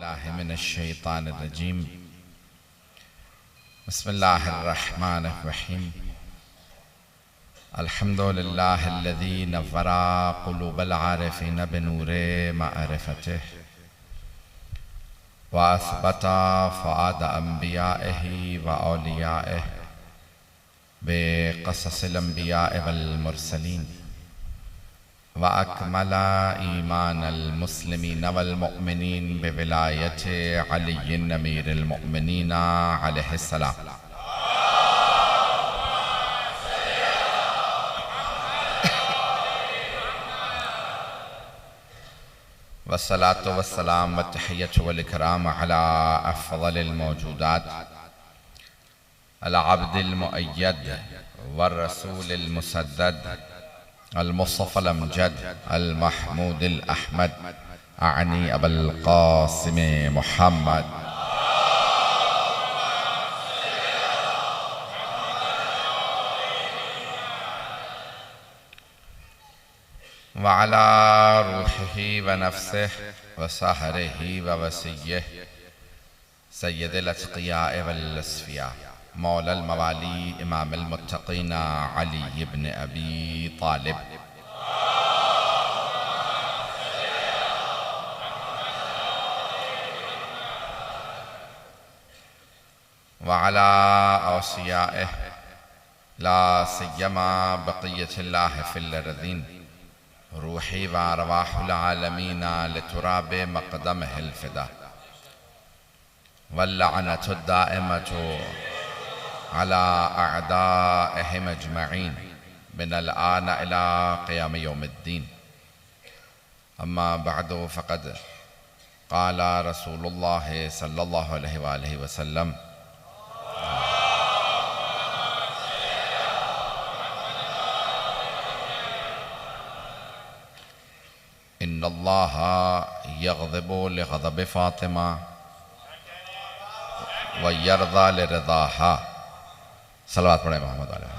बिल्लाहि मिनश्शैतानिर्रजीम। बिस्मिल्लाहिर्रहमानिर्रहीम। अल्हम्दुलिल्लाहिल्लज़ी नव्वरा क़ुलूबल आरिफ़ीन बिनूरि मअरिफ़तिहि व असबता फ़ुआद अंबियाइहि व औलियाइहि बिक़ससिल अंबियाइ वल मुरसलीन व अकमला ईमानल मुस्लिमीन वल मुअमिनीन बिविलायति अलीय्यिन अमीरिल मुअमिनीन अलैहिस्सलाम। वस्सलातु वस्सलाम व तहिय्यतु वल इकराम अला अफ़ज़लिल मौजूदात अला अब्दिल मुअय्यद व रसूलिल मुसद्दद अल मुस्तफ़ल अमजद अल महमूदिल अहमद आनी अबुल क़ासिम मुहम्मद व अला रूहिही व नफ्सिही व सहरिही व वसिय्यिही सय्यदिल अत्क़ियाए वल अस्फ़िया मौलल मवाली इमामुल मुत्तक़ीन अली इब्न अबी तालिब व अला औसियाइहि ला सिय्यमा बक़िय्यतिल्लाहि फिल अर्ज़ीन रूही व अरवाहुल आलमीन लितुराब मक़दमिहिल फ़िदा वल्लअनतु दाइमतु अला अअदाइहिम अजमईन मिनल आन इला क़ियाम यौमिद्दीन। अम्मा बअदु फ़क़द क़ाल रसूलुल्लाह सल्लल्लाहु अलैहि वसल्लम इन्नल्लाह यग़ज़िबु लिग़ज़बि फ़ातिमा व यरज़ा लिरज़ाहा। सलवात पढ़े मोहम्मद अलैहि।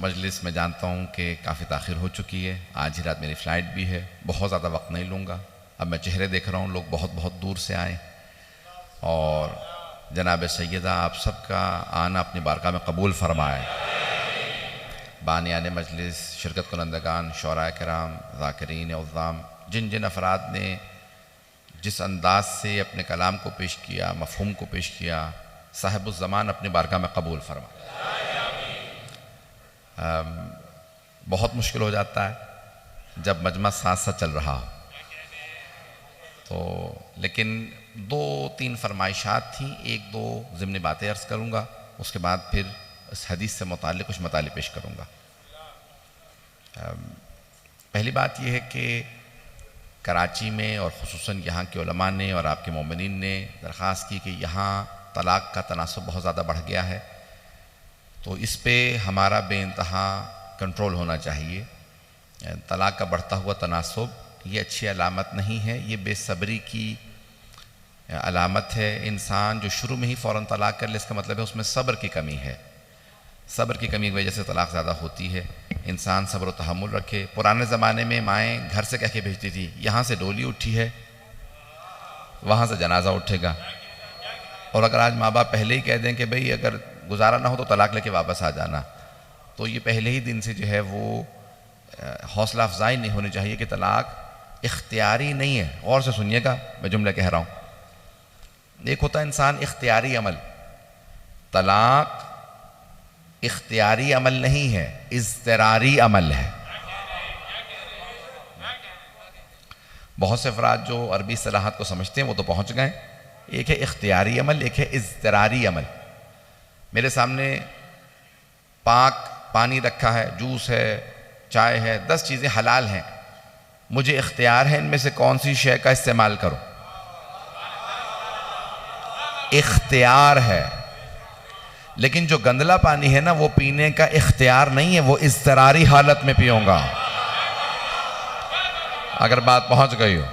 मजलिस में जानता हूँ कि काफ़ी ताख़िर हो चुकी है, आज ही रात मेरी फ़्लाइट भी है, बहुत ज़्यादा वक्त नहीं लूँगा। अब मैं चेहरे देख रहा हूँ, लोग बहुत बहुत दूर से आए और जनाब सैयदा आप सबका आना अपनी बारगाह में कबूल फरमाए। बानियान मजलिस, शिरकत कुनंदगान, शोराए किराम, ज़ाकिरीन उज़्ज़ाम, जिन जिन अफराद ने जिस अंदाज से अपने कलाम को पेश किया, मफ़हूम को पेश किया, साहिबुज़ ज़मान अपनी बारगाह में कबूल फरमाए। बहुत मुश्किल हो जाता है जब मजमा साथ साथ चल रहा हो, तो लेकिन दो तीन फरमाइशात थी, एक दो ज़िम्नी बातें अर्ज़ करूँगा, उसके बाद फिर इस हदीस से मुताल्लिक़ कुछ मतालिब पेश करूँगा। पहली बात यह है कि कराची में और ख़ुसूसन यहाँ के उलमा ने और आपके मोमिनीन ने दरख्वास्त की कि यहाँ तलाक़ का तनासुब बहुत ज़्यादा बढ़ गया है, तो इस पे हमारा बेइंतहा कंट्रोल होना चाहिए। तलाक़ का बढ़ता हुआ तनासुब ये अच्छी अलामत नहीं है, ये बेसब्री की अलामत है। इंसान जो शुरू में ही फ़ौरन तलाक़ कर ले, इसका मतलब है उसमें सब्र की कमी है। सब्र की कमी की वजह से तलाक़ ज़्यादा होती है। इंसान सब्र व तहम्मुल रखे। पुराने ज़माने में माएँ घर से कह के भेजती थी, यहाँ से डोली उठी है, वहाँ से जनाजा उठेगा। और अगर आज माँ बाप पहले ही कह दें कि भाई अगर गुजारा ना हो तो तलाक़ लेके वापस आ जाना, तो ये पहले ही दिन से जो है वो हौसला अफजाई नहीं होनी चाहिए कि तलाक़ इख्तियारी नहीं है। गौर से सुनिएगा, मैं जुमला कह रहा हूँ। एक होता है इंसान इख्तियारी अमल, तलाक़ इख्तियारी अमल नहीं है, इज़्तिरारी अमल है। बहुत से अफराद जो अरबी इस्तिलाहात को समझते हैं वो तो पहुँच गए। एक है इख्तियारी अमल, एक है इज़्तिरारी अमल। मेरे सामने पाक पानी रखा है, जूस है, चाय है, 10 चीज़ें हलाल हैं, मुझे इख्तियार है इनमें से कौन सी शय का इस्तेमाल करूं। इख्तियार है, लेकिन जो गंदला पानी है ना वो पीने का इख्तियार नहीं है, वो इज़्तिरारी हालत में पीऊंगा। अगर बात पहुंच गई हो,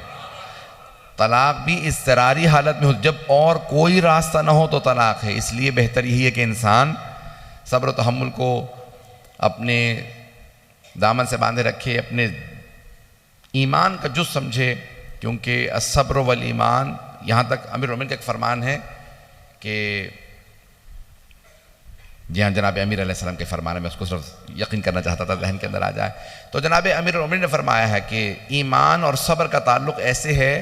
तलाक भी इज़्तिरारी हालत में हो, जब और कोई रास्ता ना हो तो तलाक है। इसलिए बेहतर यही है कि इंसान सब्र तहम्मुल को अपने दामन से बांधे रखे, अपने ईमान का जुज़ समझे, क्योंकि अस्सब्र वल ईमान, यहाँ तक अमीर मोमिनीन का एक फरमान है कि जी हाँ, जनाब अमीर अलैहिस्सलाम के फरमान है, मैं उसको सिर्फ यकीन करना चाहता था जहन के अंदर आ जाए। तो जनाब अमीर मोमिनीन ने फरमाया है कि ईमान और सब्र का ताल्लुक़ ऐसे है,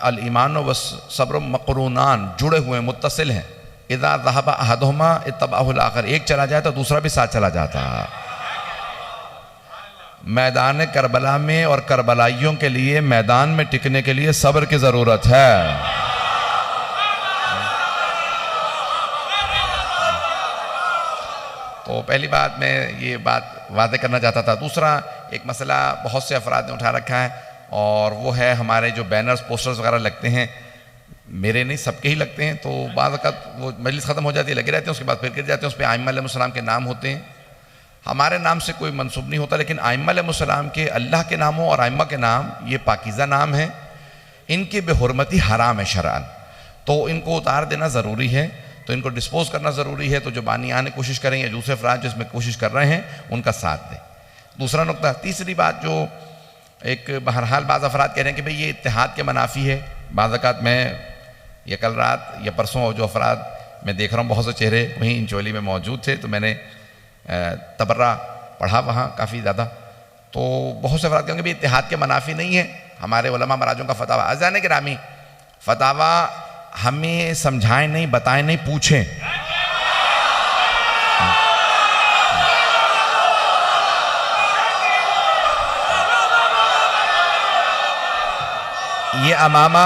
अल ईमान व सब्र मक़रूनान, जुड़े हुए मुत्तसिल हैं। इज़ा ज़हबा अहदुहुमा इत्तबअहुल आखर, एक चला जाए तो दूसरा भी साथ चला जाता। मैदान करबला में और करबलाइयों के लिए मैदान में टिकने के लिए सब्र की ज़रूरत है। तो पहली बात मैं ये बात वादे करना चाहता था। दूसरा एक मसला बहुत से अफराद ने उठा रखा है, और वो है हमारे जो बैनर्स पोस्टर्स वगैरह लगते हैं, मेरे नहीं सबके ही लगते हैं, तो बाद वक़्त वो मजलिस ख़त्म हो जाती है, लगे रहते हैं, उसके बाद फिर गिर जाते हैं, उस पर आइम्मा अलैहिस्सलाम के नाम होते हैं। हमारे नाम से कोई मंसूब नहीं होता, लेकिन आइम्मा अलैहिस्सलाम के, अल्लाह के नामों और आइम्मा के नाम ये पाकीज़ा नाम है, इनकी बेहुरमती हराम है शरअन, तो इनको उतार देना ज़रूरी है, तो इनको डिस्पोज करना ज़रूरी है। तो जो बानी आने की कोशिश करें या दूसरे अफराद जो इसमें कोशिश कर रहे हैं उनका साथ दें। दूसरा नुकता, तीसरी बात जो एक बहरहाल बाज़ अफराद कह रहे हैं कि भाई ये इत्तेहाद के मनाफी है। बाज़ अवक़ात मैं या कल रात या परसों जो अफराद मैं देख रहा हूँ, बहुत से चेहरे वहीं इंचोली में मौजूद थे, तो मैंने तबर्रा पढ़ा वहाँ काफ़ी ज़्यादा, तो बहुत से अफराद कहेंगे भाई इत्तेहाद के मनाफी नहीं है। हमारे उलमा मराजों का फतावा, अज़ान गिरामी, फतावा हमें समझाएं नहीं, बताएं नहीं, पूछें। ये अमामा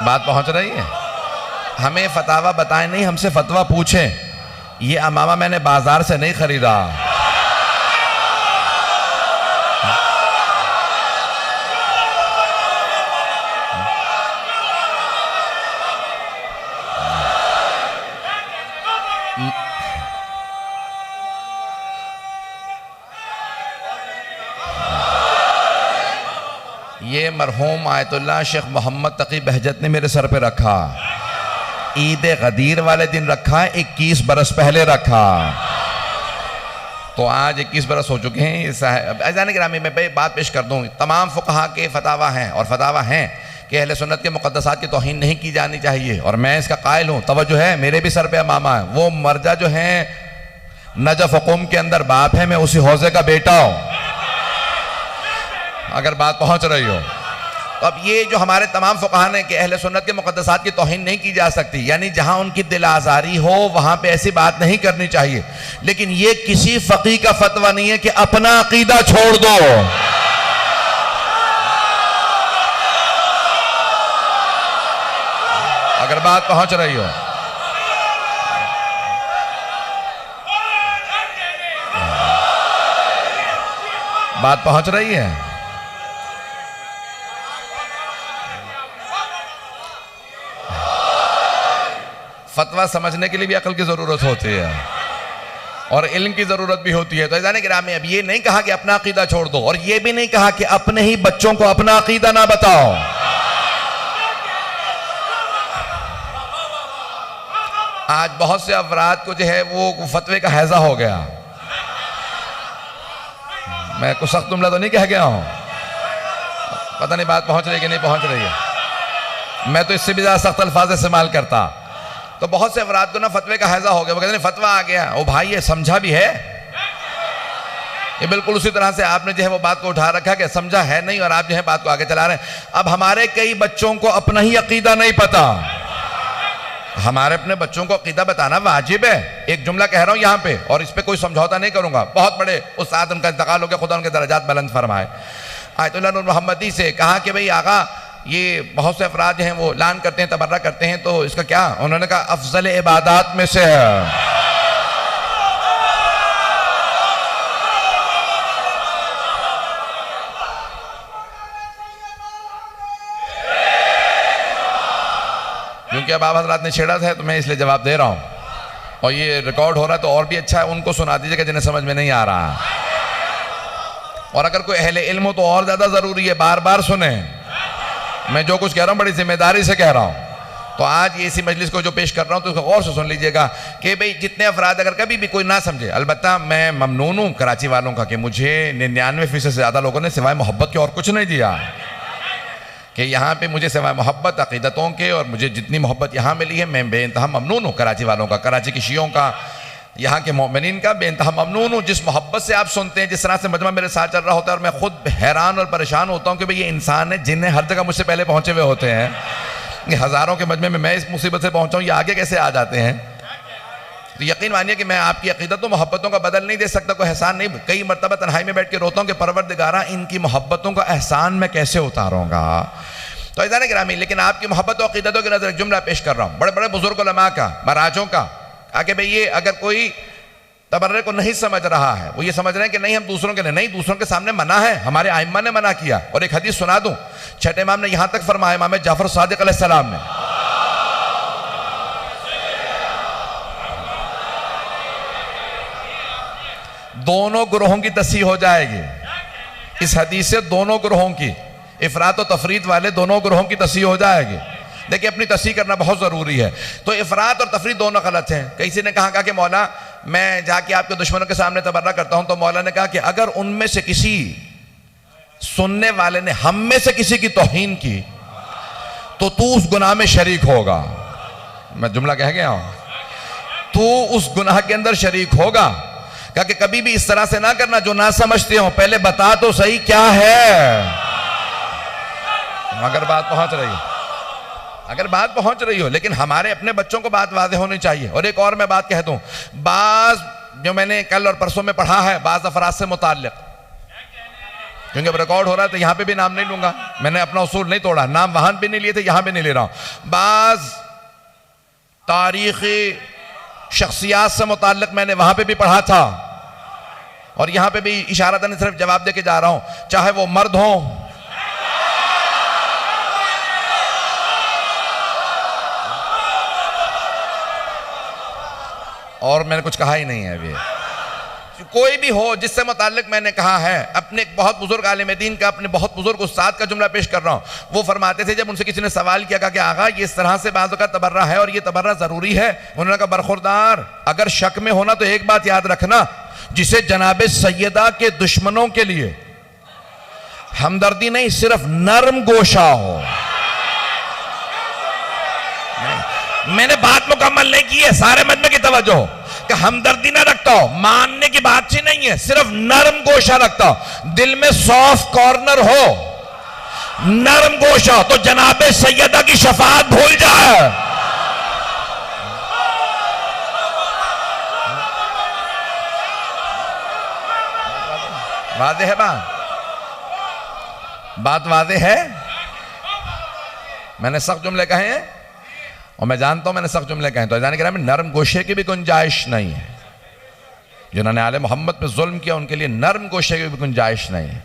बात पहुंच रही है, हमें फतावा बताएं नहीं, हमसे फतवा पूछें। ये अमामा मैंने बाजार से नहीं खरीदा। ये मरहूम आयतुल्लाह शेख मोहम्मद तकी बहजत ने मेरे सर पे रखा, ईद गदीर वाले दिन रखा, 21 बरस पहले रखा, तो आज 21 बरस हो चुके हैं। अज़ान गिरामी में बात पेश कर दूँ, तमाम फुक़हा के फतावा हैं, और फतावा हैं कि अहले सुन्नत के मुक़द्दसात की तौहीन नहीं की जानी चाहिए, और मैं इसका कायल हूँ। तवज्जो है, मेरे भी सर पे मामा है, वो मर्जा जो हैं नजफ हुकुम के अंदर बाप है, मैं उसी हौजे का बेटा हूँ, अगर बात पहुंच रही हो। तो अब ये जो हमारे तमाम फुक़हा ने कि अहले सुन्नत के मुक़द्दसात की तौहीन नहीं की जा सकती, यानी जहां उनकी दिल आज़ारी हो वहां पे ऐसी बात नहीं करनी चाहिए, लेकिन ये किसी फ़क़ीह का फतवा नहीं है कि अपना अकीदा छोड़ दो। अगर बात पहुंच रही हो, बात पहुंच रही है। फतवा समझने के लिए भी अकल की ज़रूरत होती है और इल्म की ज़रूरत भी होती है। तो अज़ान गिरामी, अब ये नहीं कहा कि अपना अकीदा छोड़ दो, और ये भी नहीं कहा कि अपने ही बच्चों को अपना अकीदा ना बताओ। आज बहुत से अफराद को जो है वो फतवे का हैजा हो गया। मैं कुछ सख्त जुमला तो नहीं कह गया हूं, पता नहीं बात पहुंच रही है कि नहीं पहुंच रही है, मैं तो इससे भी ज़्यादा सख्त अल्फाज इस्तेमाल करता। तो बहुत से अफराद को ना फतवे का हैजा हो गया, वो कहते हैं फतवा आ गया, ओ भाई ये समझा भी है। ये बिल्कुल उसी तरह से आपने जो है वो बात को उठा रखा कि समझा है नहीं, और आप जो है बात को आगे चला रहे हैं। अब हमारे कई बच्चों को अपना ही अकीदा नहीं पता, हमारे अपने बच्चों को अकीदा बताना वाजिब है। एक जुमला कह रहा हूं यहां पे, और इस पे कोई समझौता नहीं करूंगा। बहुत बड़े उस्ताद, उनका इंतकाल हो गया, खुदा उनके दर्जात बुलंद फरमाए, आयतुल्लाह नूर मोहम्मदी से कहा कि भाई आगा ये बहुत से अफराद हैं वो लान करते हैं, तबर्रा करते हैं, तो इसका क्या? उन्होंने कहा अफजल इबादात में से है। क्योंकि अब आप हजरात ने छेड़ा था तो मैं इसलिए जवाब दे रहा हूं, और ये रिकॉर्ड हो रहा है तो और भी अच्छा है, उनको सुना दीजिएगा जिन्हें समझ में नहीं आ रहा। और अगर कोई अहले इल्म हो तो और ज्यादा जरूरी है, बार बार सुने। मैं जो कुछ कह रहा हूं बड़ी जिम्मेदारी से कह रहा हूं। तो आज ये इसी मजलिस को जो पेश कर रहा हूं तो उसको गौर से सुन लीजिएगा कि भाई जितने अफराद अगर कभी भी कोई ना समझे, अलबत्ता मैं ममनून हूँ कराची वालों का कि मुझे 99% से ज़्यादा लोगों ने सिवाय मोहब्बत के और कुछ नहीं दिया, कि यहाँ पे मुझे सिवाय मोहब्बत अक़ीदतों के और मुझे जितनी मोहब्बत यहाँ मिली है मैं बेइंतहा ममनून हूँ कराची वालों का, कराची की शियों का, यहाँ के मोमिनीन का बेइंतहा ममनून हूँ। जिस मोहब्बत से आप सुनते हैं, जिस तरह से मजमा मेरे साथ चल रहा होता है, और मैं खुद हैरान और परेशान होता हूँ कि भाई ये इंसान है जिन्हें हर जगह मुझसे पहले पहुँचे हुए होते हैं, हज़ारों के मजमे में मैं इस मुसीबत से पहुँचा हूँ, ये आगे कैसे आ जाते हैं। तो यकीन मानिए कि मैं आपकी अक़ीदतों मोहब्बतों का बदल नहीं दे सकता, कोई एहसान नहीं। कई मरतबा तन्हाई में बैठ के रोता हूँ कि परवरदिगारा इनकी मोहब्बतों का एहसान मैं कैसे उतारूँगा। तो ऐसा नहीं गिरामी, लेकिन आपकी मोहब्बत और अक़ीदतों की नज़र एक जुमला पेश कर रहा हूँ, बड़े बड़े बुजुर्ग उलमा का, महाराजों का, आके भाई ये अगर कोई तबर्रे को नहीं समझ रहा है, वो ये समझ रहे हैं कि नहीं हम दूसरों के लिए, नहीं, दूसरों के सामने मना है, हमारे आइम्मा ने मना किया। और एक हदीस सुना दूं, छठे इमाम ने यहां तक फरमाया, इमाम जाफर सादिक अलैहिस्सलाम ने, दोनों ग्रोहों की तस्हीह हो जाएगी इस हदीस से, दोनों ग्रोहों की, इफरात और तफरीद वाले दोनों ग्रोहों की तस्हीह हो जाएगी। देखिए अपनी तस्हीह करना बहुत ज़रूरी है। तो इफरात और तफरीद दोनों गलत हैं। किसी ने कहा कि मौला मैं जाके आपके दुश्मनों के सामने तबर्रा करता हूं, तो मौला ने कहा कि अगर उनमें से किसी सुनने वाले ने हम में से किसी की तौहीन की तो तू उस गुनाह में शरीक होगा। मैं जुमला कह गया हूं, तू उस गुनाह के अंदर शरीक होगा। कहा कि कभी भी इस तरह से ना करना जो ना समझते हो, पहले बता तो सही क्या है। अगर बात पहुंच रही है, अगर बात पहुंच रही हो, लेकिन हमारे अपने बच्चों को बात वाज़ेह होनी चाहिए। और एक और मैं बात कह दूं, बाज जो मैंने कल और परसों में पढ़ा है बाज अफराद से मुताल्लिक, क्योंकि रिकॉर्ड हो रहा है तो यहां पे भी नाम नहीं लूंगा, मैंने अपना उसूल नहीं तोड़ा, नाम वहां भी नहीं लिए थे, यहां भी नहीं ले रहा हूं। बाज तारीखी शख्सियात से मुताल्लिक मैंने वहां पे भी पढ़ा था, और यहां पे भी इशारतन सिर्फ जवाब दे के जा रहा हूं, चाहे वो मर्द हो, और मैंने कुछ कहा ही नहीं है अभी, कोई भी हो जिससे मुताल्लिक मैंने कहा है। अपने एक बहुत बुजुर्ग आलिम दीन का, अपने बहुत बुजुर्ग उस्ताद का जुमला पेश कर रहा हूँ। वो फरमाते थे, जब उनसे किसी ने सवाल किया कि आगा ये इस तरह से बाज़ का तबर्रा है और ये तबर्रा ज़रूरी है, उन्होंने कहा बरखुरदार, अगर शक में होना तो एक बात याद रखना, जिसे जनाब सैयदा के दुश्मनों के लिए हमदर्दी नहीं, सिर्फ नरम गोशा हो। मैंने बात मुकम्मल नहीं की है, सारे मजमे की तवज्जो, कि हमदर्दी ना रखता हो, मानने की बात ही नहीं है, सिर्फ नरम गोशा रखता हो, दिल में सॉफ्ट कॉर्नर हो, नरम गोशा, तो जनाबे सैयदा की शफाअत भूल जाए। वाज़ेह है बात वाज़ेह है। मैंने सख्त जुमले कहे हैं और मैं जानता हूं मैंने सख्त जुमले कहे, तो जाने के में नरम गोशे की भी गुंजाइश नहीं है। जिन्होंने आले मोहम्मद पे जुल्म किया उनके लिए नरम गोशे की भी गुंजाइश नहीं है।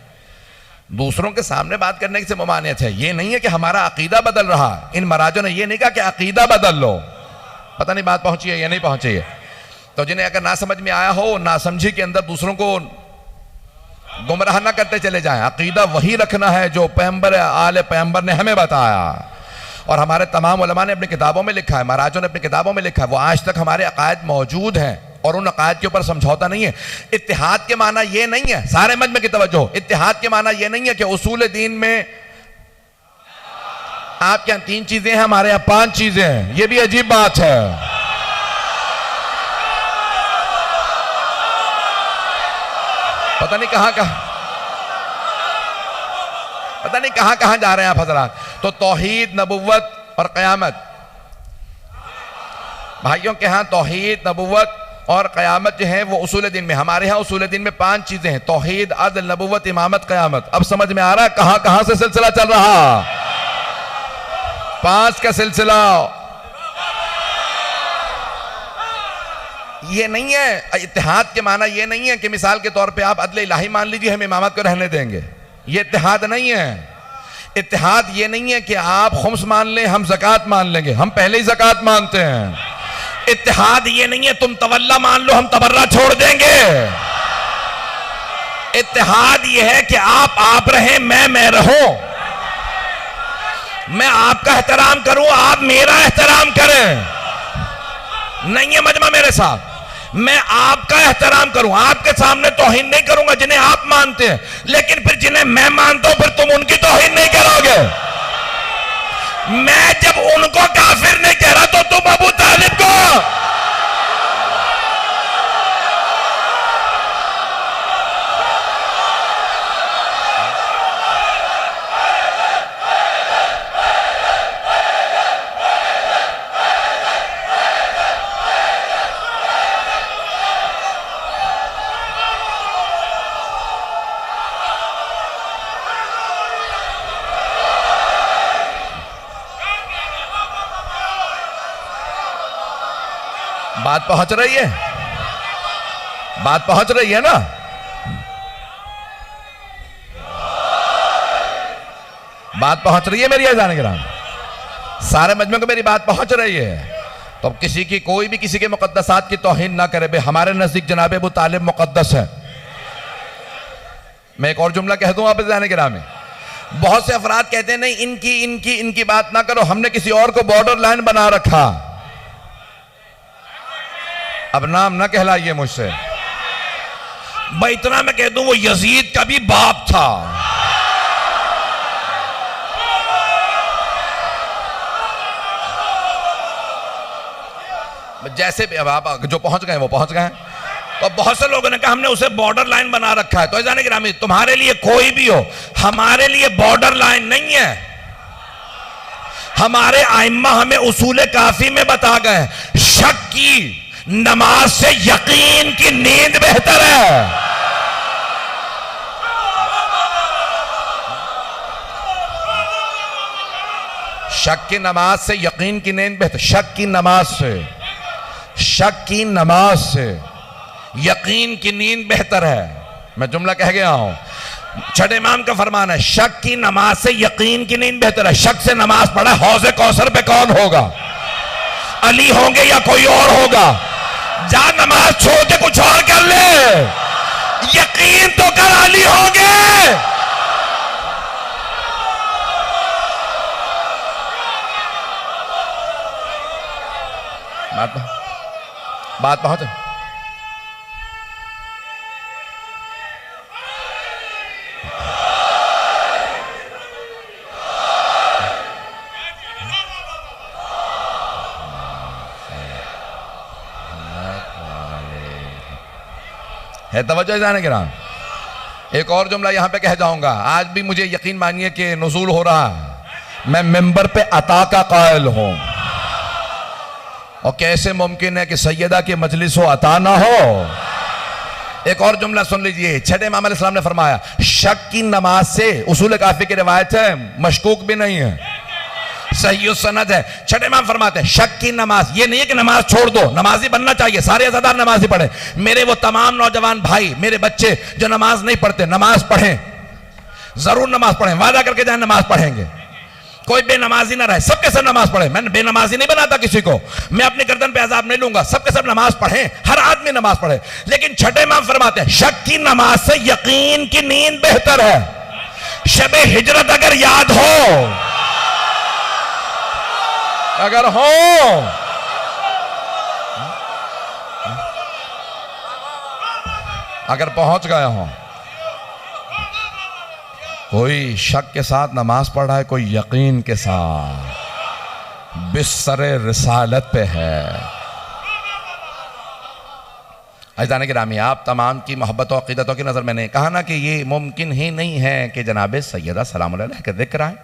दूसरों के सामने बात करने से ममानियत है, ये नहीं है कि हमारा अकीदा बदल रहा। इन मराजों ने ये नहीं कहा कि अकीदा बदल लो। पता नहीं बात पहुंची है या नहीं पहुंची है। तो जिन्हें अगर ना समझ में आया हो, ना समझी के अंदर दूसरों को गुमराह ना करते चले जाएं। अकीदा वही रखना है जो पैगंबर आले पैगंबर ने हमें बताया, और हमारे तमाम उलमा ने अपनी किताबों में लिखा है, महाराजों ने अपनी किताबों में लिखा है, वो आज तक हमारे अकायद मौजूद हैं और उन अकायद के ऊपर समझौता नहीं है। इत्तिहाद के माना ये नहीं है, सारे मजमे की तवज्जो, इत्तिहाद के माना ये नहीं है कि उसूल दीन में आपके यहाँ 3 चीजें हैं, हमारे यहाँ 5 चीजें हैं। ये भी अजीब बात है। पता नहीं कहां जा रहे हैं आप हजरात। तो तौहीद, नबुव्वत और क़यामत, भाइयों के यहाँ तौहीद, नबुव्वत और क़यामत जो है वो उसूल दीन में, हमारे यहाँ उसूल दीन में 5 चीजें हैं, तौहीद, अदल, नबुव्वत, इमामत, क़यामत। अब समझ में आ रहा है कहां से सिलसिला चल रहा। 5 का सिलसिला ये नहीं है। इत्तिहाद के माना ये नहीं है कि मिसाल के तौर पे आप अदल इलाही मान लीजिए, हम इमामत को रहने देंगे, ये इत्तिहाद नहीं है। इत्तिहाद ये नहीं है कि आप खुम्स मान लें, हम ज़कात मान लेंगे, हम पहले ही ज़कात मानते हैं। इत्तिहाद ये नहीं है तुम तवल्ला मान लो, हम तबर्रा छोड़ देंगे। इत्तिहाद ये है कि आप रहें, मैं रहूं, मैं आपका एहतराम करूं, आप मेरा एहतराम करें। नहीं है मजमा मेरे साथ। मैं आपका एहतराम करूं, आपके सामने तौहीन नहीं करूंगा जिन्हें आप मानते हैं, लेकिन फिर जिन्हें मैं मानता हूं फिर तुम उनकी तौहीन नहीं करोगे। मैं जब उनको काफिर नहीं कह रहा तो तुम अबू तालिब को। बात पहुंच रही है, बात पहुंच रही है ना। बात पहुंच रही है मेरी अज़ान गिराम, सारे मजमे को मेरी बात पहुंच रही है। तो किसी की कोई भी किसी के मुकद्दसात की तौहीन ना करे। भाई हमारे नजदीक जनाब अबू तालिब मुकद्दस है। मैं एक और जुमला कह दूं आप अज़ान गिराम में, बहुत से अफराद कहते हैं नहीं इनकी इनकी इनकी बात ना करो, हमने किसी और को बॉर्डर लाइन बना रखा। अब नाम ना कहलाइए मुझसे। भाई इतना मैं कह दूं वो यजीद का भी बाप था। जैसे भी अब आप जो पहुंच गए वो पहुंच गए। तो बहुत से लोगों ने कहा हमने उसे बॉर्डर लाइन बना रखा है। तो जाने गिरामी तुम्हारे लिए कोई भी हो, हमारे लिए बॉर्डर लाइन नहीं है। हमारे आइम्मा हमें उसूल काफी में बता गए शक की नमाज से यकीन की नींद बेहतर है। शक की नमाज से यकीन की नींद बेहतर। शक की नमाज से, शक की नमाज से यकीन की नींद बेहतर है। मैं जुमला कह गया हूं, छठे इमाम का फरमान है शक की नमाज से यकीन की नींद बेहतर है। शक से नमाज पढ़ा हौज़े कौसर पे कौन होगा, अली होंगे या कोई और होगा। जा नमाज छोड़ के कुछ और कर ले, यकीन तो कर अली होंगे। बात पहुंच है। तवज्जो जाने के नाम एक और जुमला यहां पे कह जाऊंगा। आज भी मुझे यकीन मानिए कि नुज़ूल हो रहा है, मैं मिंबर पे अता का कायल हूं। और कैसे मुमकिन है कि सैयदा की मजलिस हो अता ना हो। एक और जुमला सुन लीजिए, छठे इमाम अलैहिस्सलाम ने फरमाया शक की नमाज से, उसूल काफी की रिवायत है, मशकूक भी नहीं है, सही सनद है। छठे इमाम फरमाते हैं शक की नमाज, ये नहीं है कि नमाज छोड़ दो, नमाजी बनना चाहिए, सारे अज़ादार नमाजी पढ़े। मेरे वो तमाम नौजवान भाई, मेरे बच्चे जो नमाज नहीं पढ़ते, नमाज पढ़ें, जरूर नमाज पढ़ें, वादा करके जाए नमाज पढ़ेंगे। कोई बेनमाजी ना रहे, सबके सब नमाज पढ़े। मैं बेनमाजी नहीं बनाता किसी को, मैं अपनी गर्दन पे अजाब नहीं लूंगा, सबके सब नमाज पढ़ें, हर आदमी नमाज पढ़े। लेकिन छठे इमाम फरमाते हैं शक की नमाज से यकीन की नींद बेहतर है। शबे हिजरत अगर याद हो, अगर हो, अगर पहुंच गया हो, कोई शक के साथ नमाज पढ़ रहा है, कोई यकीन के साथ बिस्सरे रिसालत पे है। अज़ान गिरामी, आप तमाम की मोहब्बत और अक़ीदतों की नज़र मैंने कहा ना कि ये मुमकिन ही नहीं है कि जनाब सैयदा सलामुल्लाह अलैहा का ज़िक्र आए।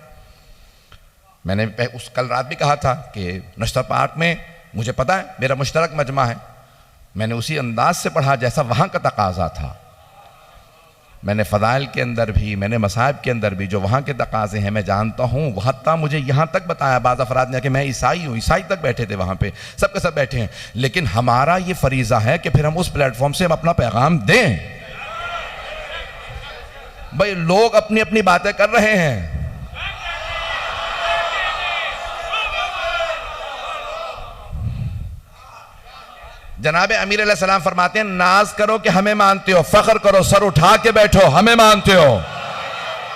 मैंने उस कल रात भी कहा था कि नश्तर पार्क में, मुझे पता है मेरा मुश्तरक मजमा है, मैंने उसी अंदाज से पढ़ा जैसा वहाँ का तकाजा था। मैंने फ़दाइल के अंदर भी, मैंने मसाइब के अंदर भी जो वहाँ के तकाजे हैं मैं जानता हूँ। हत्ता मुझे यहाँ तक बताया बाज़ अफराद ने कि मैं ईसाई हूँ, ईसाई तक बैठे थे वहाँ पे, सब के सब बैठे हैं। लेकिन हमारा ये फरीज़ा है कि फिर हम उस प्लेटफॉर्म से हम अपना पैगाम दें। भाई लोग अपनी अपनी बातें कर रहे हैं, जनाब अमीर अलैहिस्सलाम फरमाते हैं नाज करो कि हमें मानते हो, फख्र करो सर उठा के बैठो हमें मानते हो।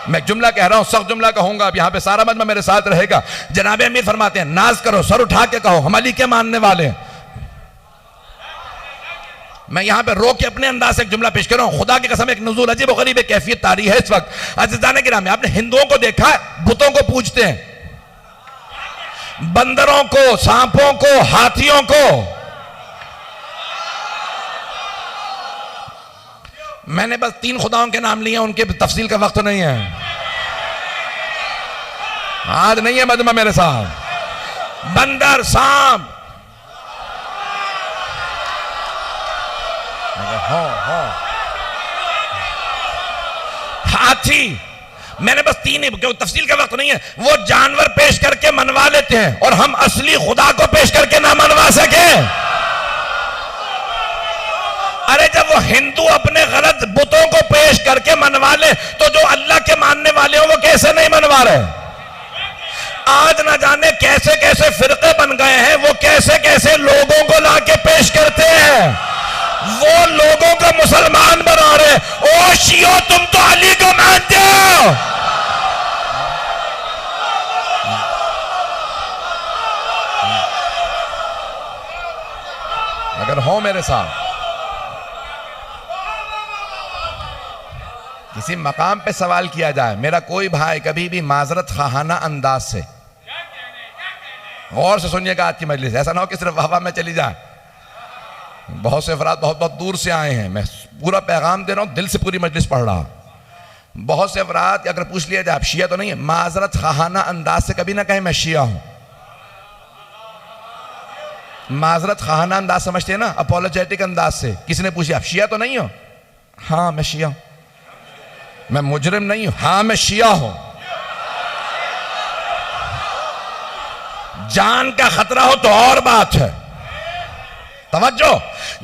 मैं जुमला कह रहा हूं, सख्त जुमला कहूंगा, अब यहां पे सारा मजमा मेरे साथ रहेगा। जनाब अमीर फरमाते हैं नाज करो सर उठा के कहो हम अली के मानने वाले हैं। मैं यहां पे रो के अपने अंदाज से एक जुमला पेश कर रहा हूं, खुदा की कसम एक नुज़ूल अजीब और गरीब कैफियत तारी है इस वक्त। अज़ीज़ान गिरामी, आपने हिंदुओं को देखा है, बुतों को पूजते हैं, बंदरों को, सांपों को, हाथियों को। मैंने बस 3 खुदाओं के नाम लिए, उनके तफसील का वक्त नहीं है, आज नहीं है मजमा मेरे साथ। बंदर, सांप, हाथी, मैंने बस 3 ही, क्योंकि तफसील का वक्त नहीं है। वो जानवर पेश करके मनवा लेते हैं और हम असली खुदा को पेश करके ना मनवा सके। अरे जब वो हिंदू अपने गलत बुतों को पेश करके मनवा ले, तो जो अल्लाह के मानने वाले हो वो कैसे नहीं मनवा रहे? आज ना जाने कैसे कैसे फिरके बन गए हैं, वो कैसे कैसे लोगों को लाके पेश करते हैं, वो लोगों को मुसलमान बना रहे। ओ शियो, तुम तो अली को मानते हो। अगर हो मेरे साथ किसी मकाम पे सवाल किया जाए, मेरा कोई भाई कभी भी माजरत खाना अंदाज से, गौर से सुनिएगा आज की मजलिस, ऐसा ना हो कि सिर्फ हवा में चली जाए। बहुत से अफराद बहुत बहुत दूर से आए हैं, मैं पूरा पैगाम दे रहा हूं, दिल से पूरी मजलिस पढ़ रहा। बहुत से अफराद अगर पूछ लिया जाए आप शिया तो नहीं है, माजरत खाना अंदाज से कभी ना कहें मैं शिया हूं। माजरत खाना अंदाज समझते हैं ना, अपोलोजेटिक अंदाज से। किसी ने पूछा आप शिया तो नहीं हो? हाँ मैं शिया हूं। मैं मुजरिम नहीं हूं? हाँ मैं शिया हूं। जान का खतरा हो तो और बात है, तवज्जो,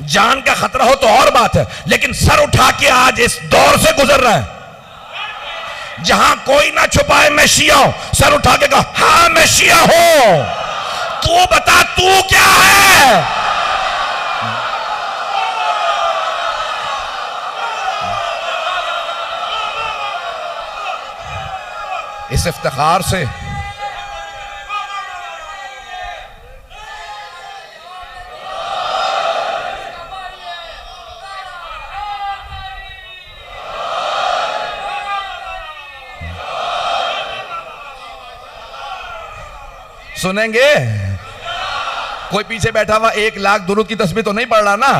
जान का खतरा हो तो और बात है, लेकिन सर उठा के आज इस दौर से गुजर रहा है जहां कोई ना छुपाए मैं शिया हूं, सर उठा के कहा हाँ मैं शिया हूं। तू बता तू क्या है? इस इफ्तिखार से सुनेंगे। कोई पीछे बैठा हुआ 1 लाख दुरूद की तस्बीह तो नहीं पढ़ रहा ना?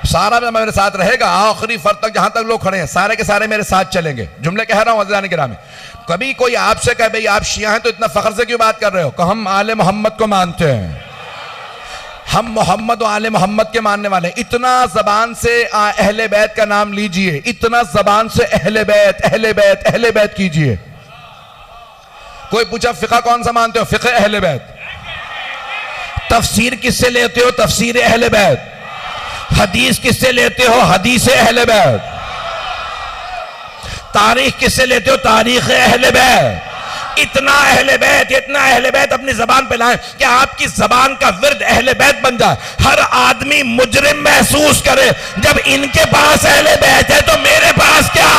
सारा में मेरे साथ रहेगा, आखिरी फर्द तक जहां तक लोग खड़े हैं सारे के सारे मेरे साथ चलेंगे। जुमले कह रहा हूं अज़ीज़ान गिरामी। कभी कोई आपसे कहे भाई आप शिया हैं तो इतना फख्र से क्यों बात कर रहे हो? कि हम आले मोहम्मद को मानते हैं, हम मोहम्मद और आले मोहम्मद के मानने वाले। इतना जबान से अहले बैत का नाम लीजिए, इतना जबान से अहले बैत अहले बैत अहले बैत कीजिए। कोई पूछा फिक़ा कौन सा मानते हो? फिक़े अहले बैत। तफसीर किससे लेते हो? तफसीर अहले बैत। हदीस किससे लेते हो? हदीस अहले बैत। तारीख किससे लेते हो? तारीख अहले बैत। इतना अहले बैत अपनी जबान पे लाएं कि आपकी जबान का विर्द अहले बैत बन जाए। हर आदमी मुजरिम महसूस करे, जब इनके पास अहले बैत है तो मेरे पास क्या?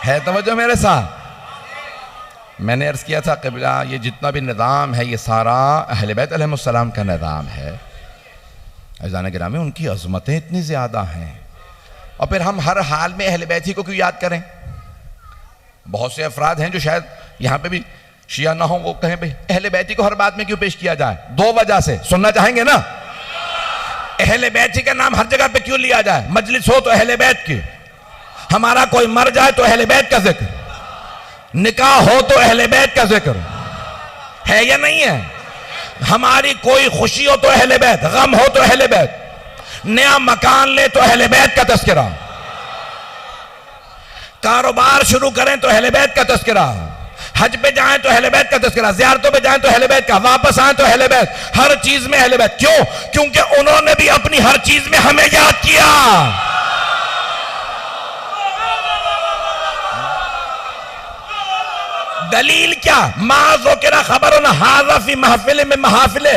है तवज्जो मेरे साथ। मैंने अर्ज किया था क़िबला, ये जितना भी निज़ाम है ये सारा अहले बैत अलैहिमुस्सलाम का निज़ाम है। अज़ीज़ान गिरामी, उनकी अज़मतें इतनी ज़्यादा हैं और फिर हम हर हाल में अहले बैत ही को क्यों याद करें? बहुत से अफराद हैं जो शायद यहाँ पे भी शिया ना हो, वो कहें भाई अहले बैत ही को हर बात में क्यों पेश किया जाए? 2 वजह से। सुनना चाहेंगे ना? अहले बैत ही का नाम हर जगह पे क्यों लिया जाए? मजलिस हो तो अहले बैत की, हमारा कोई मर जाए तो अहले बैत का जिक्र, निकाह हो तो अहले बैत का जिक्र है या नहीं है? हमारी कोई खुशी हो तो अहले बैत, गम हो तो अहले बैत, नया मकान ले तो अहले बैत का तस्करा, कारोबार शुरू करें तो अहले बैत का तस्करा, हज पे जाएं तो अहले बैत का तस्करा, ज़ियारतों पे जाएं तो अहले बैत का, वापस आएं तो अहले बैत, हर चीज में अहले बैत। क्यों? क्योंकि उन्होंने भी अपनी हर चीज में हमें याद किया। दलील क्या? मा ज़ुकिरा खबरुन हाज़ा फी महफिल में महाफिले।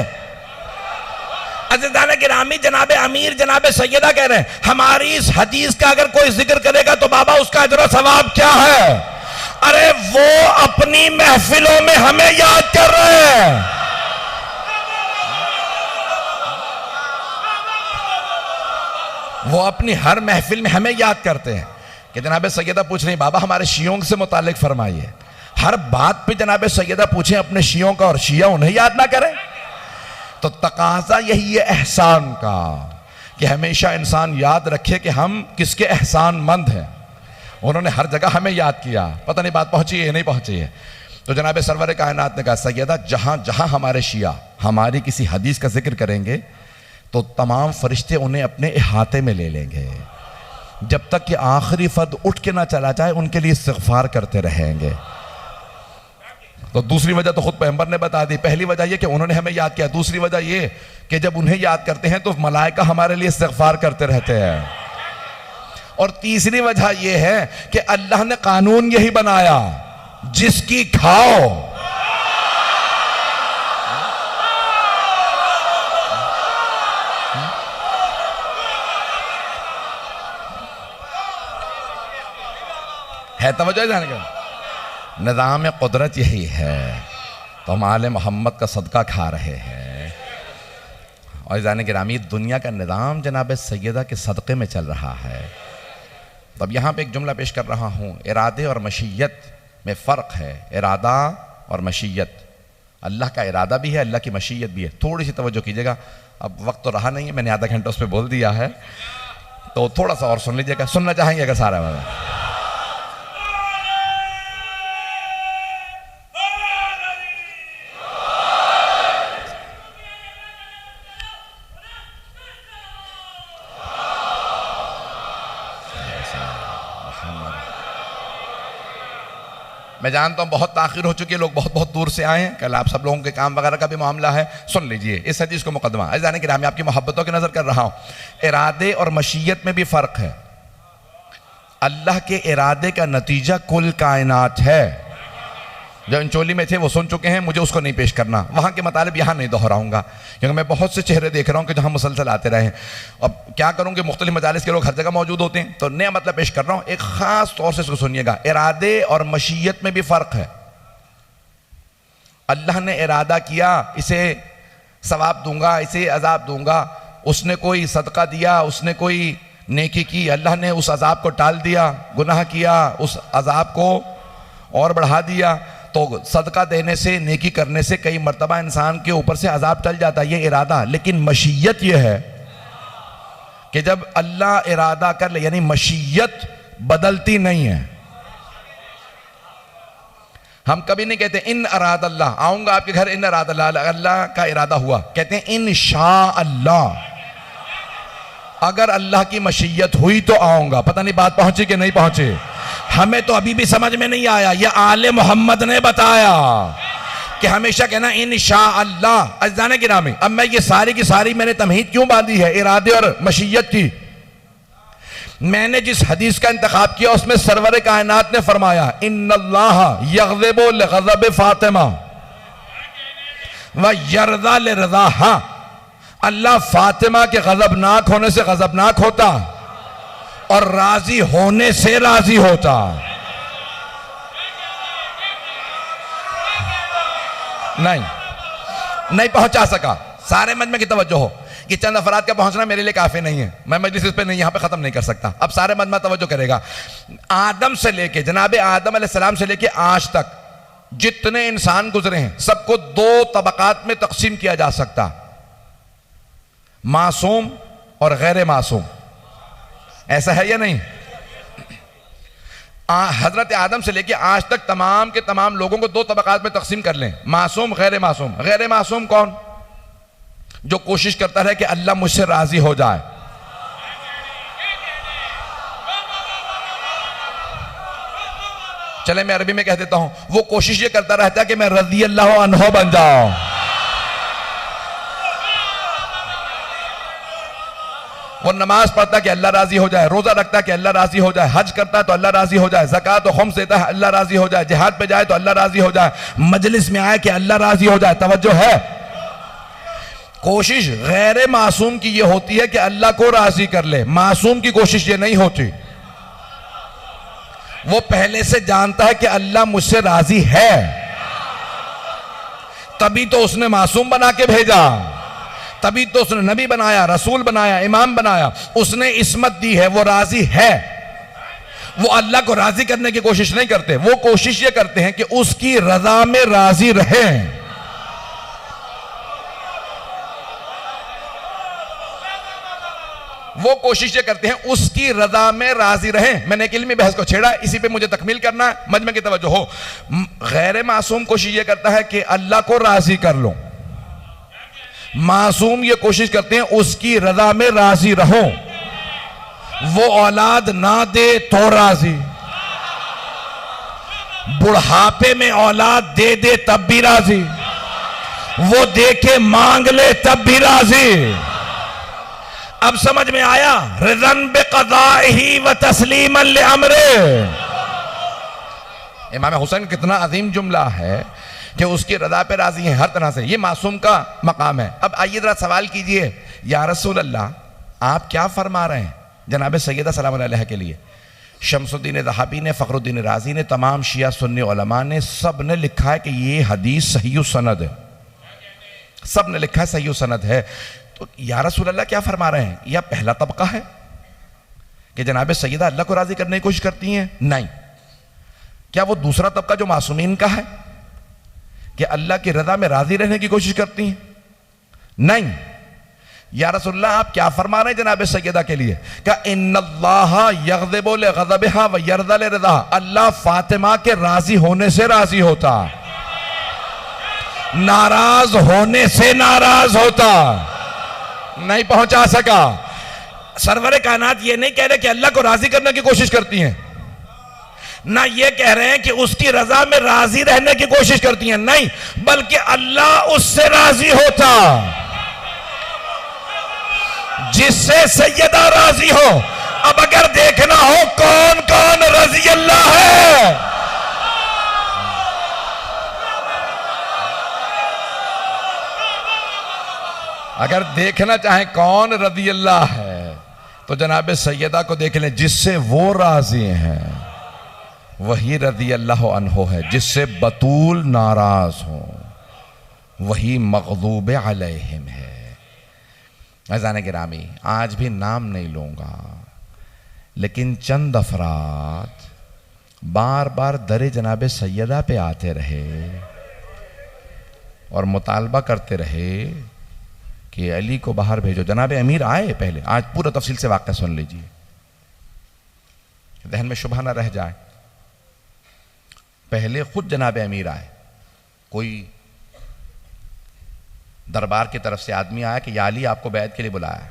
अज़ीज़ान गिरामी, जनाबे अमीर जनाबे सैयदा कह रहे हैं हमारी इस हदीस का अगर कोई जिक्र करेगा तो बाबा उसका अजर सवाब क्या है? अरे वो अपनी महफिलों में हमें याद कर रहे हैं। वो अपनी हर महफिल में हमें याद करते हैं कि जनाबे सैयदा पूछ रही बाबा हमारे शियों से मुतालिक फरमाइए। हर बात पे जनाबे सैयदा पूछें अपने शियों का और शिया उन्हें याद ना करें। तो तकाजा यही है एहसान का कि हमेशा इंसान याद रखे कि हम किसके एहसान मंद हैं। उन्होंने हर जगह हमें याद किया। पता नहीं बात पहुंची है नहीं पहुंची है। तो जनाब सरवर कायनात ने कहा सैयदा जहां जहां हमारे शिया हमारी किसी हदीस का जिक्र करेंगे तो तमाम फरिश्ते उन्हें अपने इहाते में ले लेंगे जब तक कि आखिरी फर्द उठ के ना चला जाए उनके लिए इस्तिग़फ़ार करते रहेंगे। तो दूसरी वजह तो खुद पैगंबर ने बता दी। पहली वजह यह कि उन्होंने हमें याद किया। दूसरी वजह यह कि जब उन्हें याद करते हैं तो मलाइका हमारे लिए इस्तिग़फ़ार करते रहते हैं। और तीसरी वजह यह है कि अल्लाह ने कानून यही बनाया जिसकी खाओ है। तवज्जो जाने का निज़ाम कुदरत यही है। तो हम आले मोहम्मद का सदका खा रहे हैं। और जाने गिरामी दुनिया का निज़ाम जनाब सैयदा के सदक़े में चल रहा है। तब यहाँ पे एक जुमला पेश कर रहा हूँ। इरादे और मशीयत में फ़र्क है। इरादा और मशीयत, अल्लाह का इरादा भी है अल्लाह की मशीयत भी है। थोड़ी सी तवज्जो कीजिएगा। अब वक्त तो रहा नहीं है, मैंने आधा घंटा उस पर बोल दिया है तो थोड़ा सा और सुन लीजिएगा। सुनना चाहेंगे अगर सारा वाला मैं जानता हूं बहुत ताखिर हो चुकी है, लोग बहुत बहुत दूर से आए हैं। कल आप सब लोगों के काम वगैरह का भी मामला है। सुन लीजिए इस हदीस को मुकदमा। जाने कि मैं आपकी मोहब्बतों की नजर कर रहा हूं। इरादे और मशीयत में भी फर्क है। अल्लाह के इरादे का नतीजा कुल कायनात है। जो इंचोली में थे वो सुन चुके हैं, मुझे उसको नहीं पेश करना। वहां के मतलब यहां नहीं दोहराऊंगा क्योंकि मैं बहुत से चेहरे देख रहा हूं कि जहां मुसलसल आते रहे। अब क्या करूं कि मुख्तलिफ मजालिस के लोग हर जगह मौजूद होते हैं तो नया मतलब पेश कर रहा हूं। एक खास तौर से इसको सुनिएगा। इरादे और मशीयत में भी फर्क है। अल्लाह ने इरादा किया इसे सवाब दूंगा इसे अजाब दूंगा। उसने कोई सदका दिया, उसने कोई नेकी की, अल्लाह ने उस अजाब को टाल दिया। गुनाह किया, उस अजाब को और बढ़ा दिया। तो सदका देने से नेकी करने से कई मर्तबा इंसान के ऊपर से अजाब टल जाता है, ये इरादा। लेकिन मशीयत ये है कि जब अल्लाह इरादा कर ले, यानी मशीयत बदलती नहीं है। हम कभी नहीं कहते इन अराद अल्लाह, आऊंगा आपके घर, इन अराद अल्लाह, अल्लाह का इरादा हुआ। कहते हैं इन शाह अल्लाह, अगर अल्लाह की मशीयत हुई तो आऊंगा। पता नहीं बात पहुंची कि नहीं पहुंची, हमें तो अभी भी समझ में नहीं आया। यह आले मोहम्मद ने बताया कि हमेशा कहना इन शाह अल्लाह। अज़ाने की नामी, अब मैं ये सारी की सारी मैंने तमहीद क्यों बांधी है इरादे और मशीयत की? मैंने जिस हदीस का इंतखाब किया उसमें सरवर कायनात ने फरमाया इन्नल्लाह यग़ज़िबु लिग़ज़बि फातिमा व यरज़ा लिरज़ाहा। अल्लाह फातिमा के गजबनाक होने से गजबनाक होता और राजी होने से राजी होता। नहीं पहुंचा सका। सारे मजमे की तवज्जो हो कि चंद अफराद का पहुंचना मेरे लिए काफी नहीं है। मैं मजलिस इस पे नहीं, यहां पे खत्म नहीं कर सकता। अब सारे मजमा तवज्जो करेगा। आदम से लेके जनाबे आदम अलैहिस्सलाम से लेके आज तक जितने इंसान गुजरे हैं सबको दो तबकात में तकसीम किया जा सकता, मासूम और गैर मासूम। ऐसा है या नहीं? हजरत आदम से लेके आज तक तमाम के तमाम लोगों को दो तबकात में तकसीम कर लें, मासूम गैर मासूम। गैर मासूम कौन? जो कोशिश करता रहे कि अल्लाह मुझसे राजी हो जाए। चले मैं अरबी में कह देता हूं, वो कोशिश ये करता रहता है कि मैं रज़ी अल्लाह अन्हु बन जाऊं। वो नमाज पढ़ता है कि अल्लाह राजी हो जाए, रोजा रखता है कि अल्लाह राजी हो जाए, हज करता है तो अल्लाह राजी हो जाए, ज़कात और खुम्स देता है अल्लाह राजी हो जाए, जिहाद पे जाए तो अल्लाह राजी हो जाए, मजलिस में आए कि अल्लाह राजी हो जाए। तवज्जो है। कोशिश गैर मासूम की ये होती है कि अल्लाह को राजी कर ले, मासूम की कोशिश ये नहीं होती। वो पहले से जानता है कि अल्लाह मुझसे राजी है, तभी तो उसने मासूम बना के भेजा, तभी तो उसने नबी बनाया, रसूल बनाया, इमाम बनाया, उसने इस्मत दी है, वो राजी है। वो अल्लाह को राजी करने की कोशिश नहीं करते, वो कोशिश ये करते हैं कि उसकी रजा में राजी रहें। वो कोशिश ये करते हैं उसकी रजा में राजी रहें। मैंने एक इल्मी बहस को छेड़ा, इसी पे मुझे तकमील करना है, मजमे की तवज्जो हो। गैर मासूम कोशिश ये करता है कि अल्लाह को राजी कर लो, मासूम ये कोशिश करते हैं उसकी रजा में राजी रहो। वो औलाद ना दे तो राजी, बुढ़ापे में औलाद दे दे तब भी राजी, वो देखे मांग ले तब भी राजी। अब समझ में आया? रिज़न बिक़ज़ाइही व तस्लीमन लिअम्रे। इमाम हुसैन कितना अजीम जुमला है कि उसकी रजा पे राजी है हर तरह से। ये मासूम का मकाम है। अब आइए जरा सवाल कीजिए, या रसूल अल्लाह आप क्या फरमा रहे हैं जनाब सैयदा सलाम अलैहा के लिए? शम्सुद्दीन ज़हाबी ने, फ़खरुद्दीन राज़ी ने, तमाम शिया सुन्नी उलमा ने, सब ने लिखा है कि ये हदीस सही सनद है, सब ने लिखा है सही सनद है। तो या रसूल अल्लाह क्या फरमा रहे हैं? यह पहला तबका है कि जनाब सैयदा अल्लाह को राजी करने की कोशिश करती हैं? नहीं। क्या वो दूसरा तबका जो मासूमीन का है कि अल्लाह की रजा में राजी रहने की कोशिश करती हैं? नहीं। या रसूलल्लाह आप क्या फरमा रहे हैं जनाब सैयदा के लिए? क्या इन्नल्लाह यग़ज़िबु लिग़ज़बिहा व यरज़ा लिरिज़ा, अल्लाह फातिमा के राजी होने से राजी होता, नाराज होने से नाराज होता। नहीं पहुंचा सका। सरवरे कायनात ये नहीं कह रहे कि अल्लाह को राजी करने की कोशिश करती हैं, ना ये कह रहे हैं कि उसकी रजा में राजी रहने की कोशिश करती हैं, नहीं, बल्कि अल्लाह उससे राजी होता जिससे सैयदा राजी हो। अब अगर देखना हो कौन कौन रजी अल्लाह है, अगर देखना चाहें कौन रजी अल्लाह है तो जनाब सैयदा को देख लें। जिससे वो राजी हैं वही रजी अल्लाह अन्हो है, जिससे बतूल नाराज हो वही मग़ज़ूब अलैहिम है। अज़ान गिरामी, आज भी नाम नहीं लूंगा, लेकिन चंद अफराद बार बार दरे जनाब सैयदा पे आते रहे और मुतालबा करते रहे कि अली को बाहर भेजो। जनाब अमीर आए पहले, आज पूरा तफसील से वाक़या सुन लीजिए, जहन में शुबह ना रह जाए। पहले खुद जनाब अमीर आए, कोई दरबार की तरफ से आदमी आया कि या अली आपको बैत के लिए बुलाया,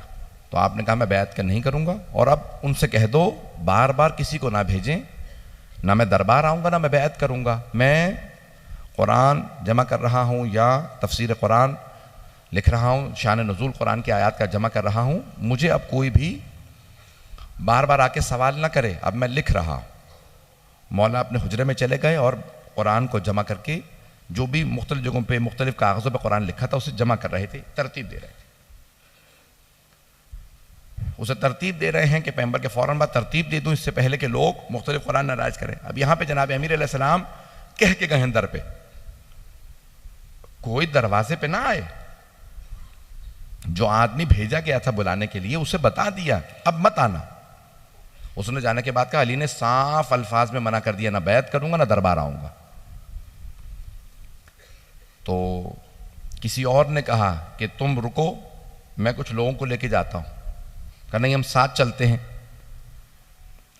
तो आपने कहा मैं बैत का नहीं करूंगा, और अब उनसे कह दो बार बार किसी को ना भेजें, ना मैं दरबार आऊंगा ना मैं बैत करूंगा, मैं कुरान जमा कर रहा हूं या तफसीर कुरान लिख रहा हूँ, शान नुज़ूल कुरान की आयत का जमा कर रहा हूँ, मुझे अब कोई भी बार बार आके सवाल ना करे, अब मैं लिख रहा हूँ। मौला अपने हुजरे में चले गए और कुरान को जमा करके जो भी मुख्तलिफ जगहों पे मुख्तलिफ कागज़ों पे कुरान लिखा था उसे जमा कर रहे थे, तरतीब दे रहे थे। उसे तरतीब दे रहे हैं कि पैगंबर के फ़ौरन बाद तरतीब दे दूँ, इससे पहले कि लोग मुख्तलिफ कुरान नाराज करें। अब यहाँ पे जनाब अमीर अलैहिस्सलाम कह के गए हैं दर पे, कोई दरवाजे पे ना आए। जो आदमी भेजा गया था बुलाने के लिए उसे बता दिया अब मत आना। उसने जाने के बाद कहा, अली ने साफ अल्फाज में मना कर दिया, ना बैत करूंगा ना दरबार आऊंगा। तो किसी और ने कहा कि तुम रुको, मैं कुछ लोगों को लेके जाता हूं। कहा नहीं, हम साथ चलते हैं।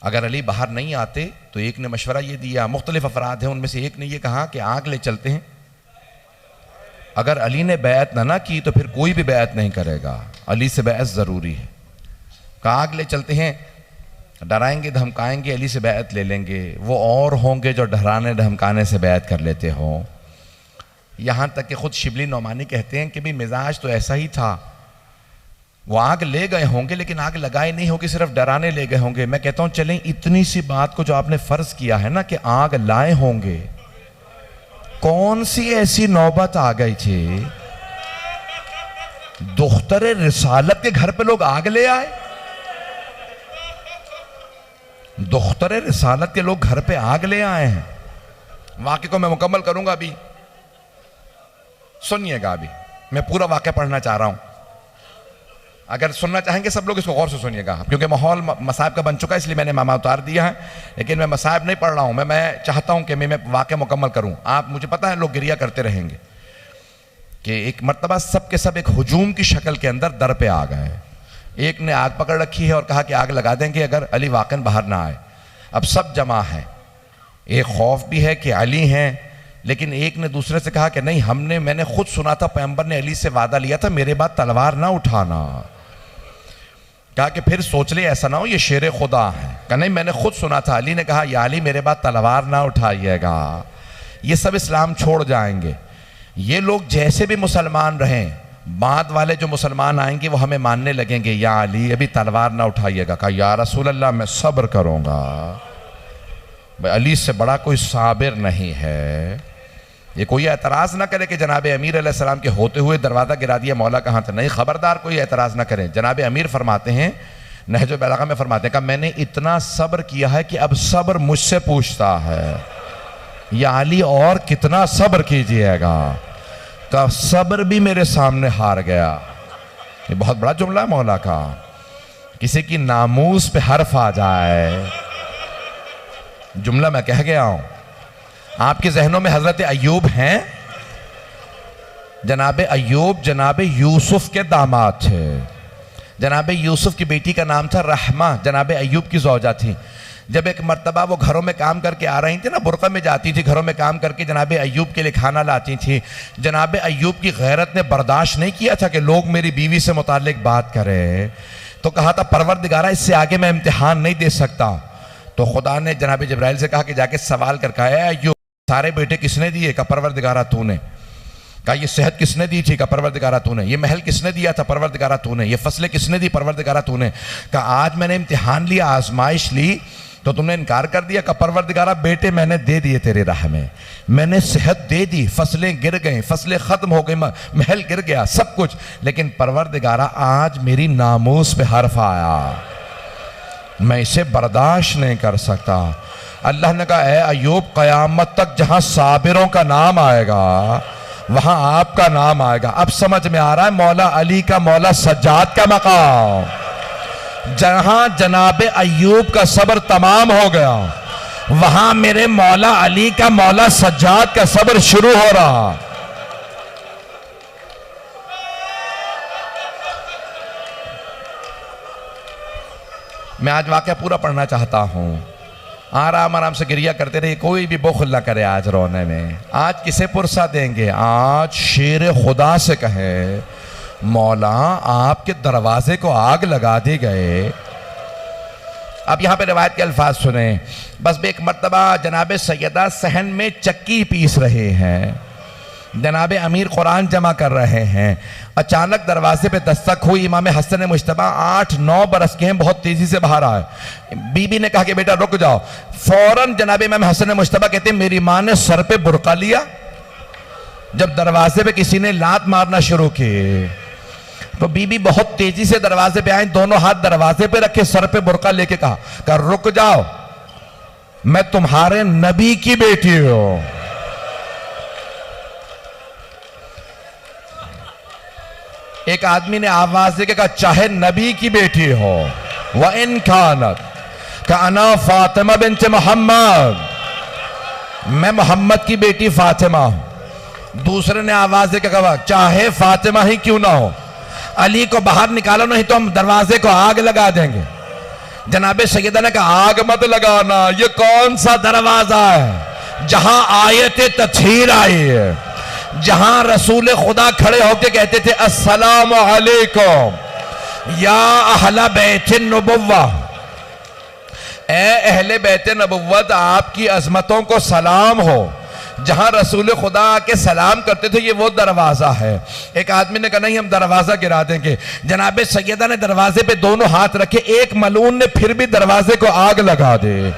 अगर अली बाहर नहीं आते तो एक ने मशवरा ये दिया, मुख्तलिफ अफराद हैं, उनमें से एक ने ये कहा कि आग ले चलते हैं, अगर अली ने बैत ना की तो फिर कोई भी बैत नहीं करेगा, अली से बैत ज़रूरी है। कहा आग ले चलते हैं, डराएंगे धमकाएंगे, अली से बैत ले लेंगे, वो और होंगे जो डराने धमकाने से बैत कर लेते हों। यहाँ तक कि खुद शिबली नौमानी कहते हैं कि भी मिजाज तो ऐसा ही था वो आग ले गए होंगे लेकिन आग लगाई नहीं होगी, सिर्फ डराने ले गए होंगे। मैं कहता हूं चलें इतनी सी बात को जो आपने फर्ज किया है ना कि आग लाए होंगे, कौन सी ऐसी नौबत आ गई थी दुख्तरे रिसालत के घर पे लोग आग ले आए? दुख्तरे रिसालत के लोग घर पे आग ले आए हैं। वाक़े को मैं मुकम्मल करूंगा, अभी सुनिएगा, अभी मैं पूरा वाक़या पढ़ना चाह रहा हूं। अगर सुनना चाहेंगे सब लोग इसको गौर से सुनिएगा, क्योंकि माहौल मसाइब का बन चुका है, इसलिए मैंने मामा उतार दिया है। लेकिन मैं मसाइब नहीं पढ़ रहा हूं, मैं चाहता हूं कि मैं वाक़या मुकम्मल करूं। आप, मुझे पता है लोग गिरिया करते रहेंगे कि एक मर्तबा सब के सब एक हुजूम की शक्ल के अंदर दर पे आ गए। एक ने आग पकड़ रखी है और कहा कि आग लगा देंगे अगर अली वाकन बाहर ना आए। अब सब जमा है, एक खौफ भी है कि अली हैं, लेकिन एक ने दूसरे से कहा कि नहीं, मैंने खुद सुना था पैगंबर ने अली से वादा लिया था मेरे बाद तलवार ना उठाना। कहा कि फिर सोच ले ऐसा ना हो ये शेर खुदा है। कहा नहीं, मैंने खुद सुना था, अली ने कहा या अली मेरे बाद तलवार ना उठाइएगा। ये सब इस्लाम छोड़ जाएंगे। ये लोग जैसे भी मुसलमान रहें, बाद वाले जो मुसलमान आएंगे वो हमें मानने लगेंगे, या अली अभी तलवार ना उठाइएगा। कहा या रसूल अल्लाह मैं सब्र करूंगा, भाई अली से बड़ा कोई साबिर नहीं है। ये कोई एतराज़ ना करे कि जनाब अमीर अलैहिस्सलाम के होते हुए दरवाज़ा गिरा दिया, मौला कहाँ था। नहीं, खबरदार कोई एतराज़ ना करें। जनाब अमीर फरमाते हैं, नहज बलागा में फरमाते हैं, कि मैंने इतना सब्र किया है कि अब सब्र मुझसे पूछता है, या अली और कितना सब्र कीजिएगा। का सब्र भी मेरे सामने हार गया। ये बहुत बड़ा जुमला है मौला का। किसी की नामूस पे हर्फ आ जाए, जुमला मैं कह गया हूं। आपके जहनों में हजरत अय्यूब हैं। जनाब अय्यूब जनाब यूसुफ के दामाद थे। जनाब यूसुफ की बेटी का नाम था रहमा, जनाब अय्यूब की ज़ौजा थी। जब एक मर्तबा वो घरों में काम करके आ रही थी ना, बुरक़ा में जाती थी, घरों में काम करके जनाब अय्यूब के लिए खाना लाती थी। जनाब अय्यूब की गैरत ने बर्दाश्त नहीं किया था कि लोग मेरी बीवी से मुताल्लिक बात करें, तो कहा था परवरदिगारा इससे आगे मैं इम्तिहान नहीं दे सकता। तो खुदा ने जनाब जिब्राइल से कहा कि जाके सवाल कर कहा है अय्यूब सारे बेटे किसने दिए? का परवरदिगारा तूने। कहा ये सेहत किसने दी थी? का परवरदिगारा तूने। ये महल किसने दिया था? परवरदिगारा तूने। ये फसलें किसने दी? परवरदिगारा तूने। कहा आज मैंने इम्तिहान लिया, आजमाइश ली, तो तुमने इनकार कर दिया। का परवरदिगारा बेटे मैंने दे दिए तेरे राह में, मैंने सेहत दे दी, फसलें गिर गई, फसलें खत्म हो गई, महल गिर गया, सब कुछ, लेकिन परवरदिगारा आज मेरी नामूस पे हर्फ आया, मैं इसे बर्दाश्त नहीं कर सकता। अल्लाह ने कहा ए अय्यूब क़यामत तक जहां साबिरों का नाम आएगा वहां आपका नाम आएगा। अब समझ में आ रहा है मौला अली का, मौला सज्जाद का मकाम। जहां जनाब अय्यूब का सब्र तमाम हो गया, वहां मेरे मौला अली का, मौला सज्जाद का सब्र शुरू हो रहा। मैं आज वाकया पूरा पढ़ना चाहता हूं। आराम आराम से गिरिया करते रहिए, कोई भी बुख़्ल ना करे आज रोने में। आज किसे पुरसा देंगे? आज शेर खुदा से कहे मौला आपके दरवाजे को आग लगा दी गए। अब यहां पे रिवायत के अल्फाज सुने। बस एक मर्तबा जनाब सैयदा सहन में चक्की पीस रहे हैं, जनाब अमीर कुरान जमा कर रहे हैं। अचानक दरवाजे पे दस्तक हुई। इमाम हसन मुश्तबा 8-9 बरस के हैं, बहुत तेजी से बाहर आए। बीबी ने कहा कि बेटा रुक जाओ। फौरन जनाब इमाम हसन मुश्तबा कहते हैं मेरी मां ने सर पे बुरका लिया। जब दरवाजे पे किसी ने लात मारना शुरू की तो बीबी बहुत तेजी से दरवाजे पे आई, दोनों हाथ दरवाजे पे रखे, सर पे बुरका लेके कहा रुक जाओ, मैं तुम्हारे नबी की बेटी हूं। एक आदमी ने आवाज देके कहा चाहे नबी की बेटी हो, व इन खानत का अना फातिमा बिन्त मोहम्मद, मैं मोहम्मद की बेटी फातिमा हूं। दूसरे ने आवाज देके कहा चाहे फातिमा ही क्यों ना हो, अली को बाहर निकालो नहीं तो हम दरवाजे को आग लगा देंगे। जनाबे सैयदा ने कहा आग मत लगाना, ये कौन सा दरवाजा है जहां आयत तत्हीर आई है, जहां रसूल खुदा खड़े होकर कहते थे अस्सलामु अलैकुम या अहला बैत नबुव्वा, ए अहले बैत नबुव्वत आपकी अजमतों को सलाम हो। जहां रसूल खुदा के सलाम करते थे ये वो दरवाजा है। एक आदमी ने कहा नहीं हम दरवाजा गिरा देंगे। जनाब सैयदा ने दरवाजे पे दोनों हाथ रखे, एक मलून ने फिर भी दरवाजे को आग लगा दे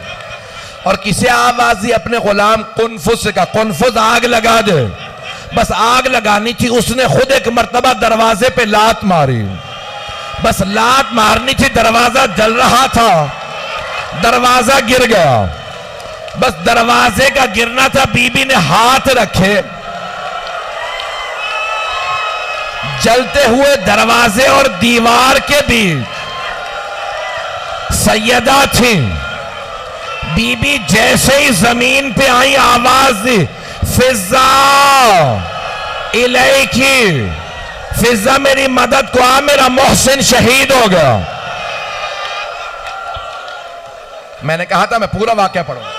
और किसी आवाज दी अपने गुलाम कुनफुस का, कुनफुस आग लगा दे। बस आग लगानी थी, उसने खुद एक मर्तबा दरवाजे पे लात मारी, बस लात मारनी थी, दरवाजा जल रहा था, दरवाजा गिर गया। बस दरवाजे का गिरना था, बीबी ने हाथ रखे, जलते हुए दरवाजे और दीवार के बीच सैयदा थी। बीबी जैसे ही जमीन पे आई आवाज दी, फिजा इलैकी, फिजा मेरी मदद को आ, मेरा मोहसिन शहीद हो गया। मैंने कहा था मैं पूरा वाकया पढ़ूंगा।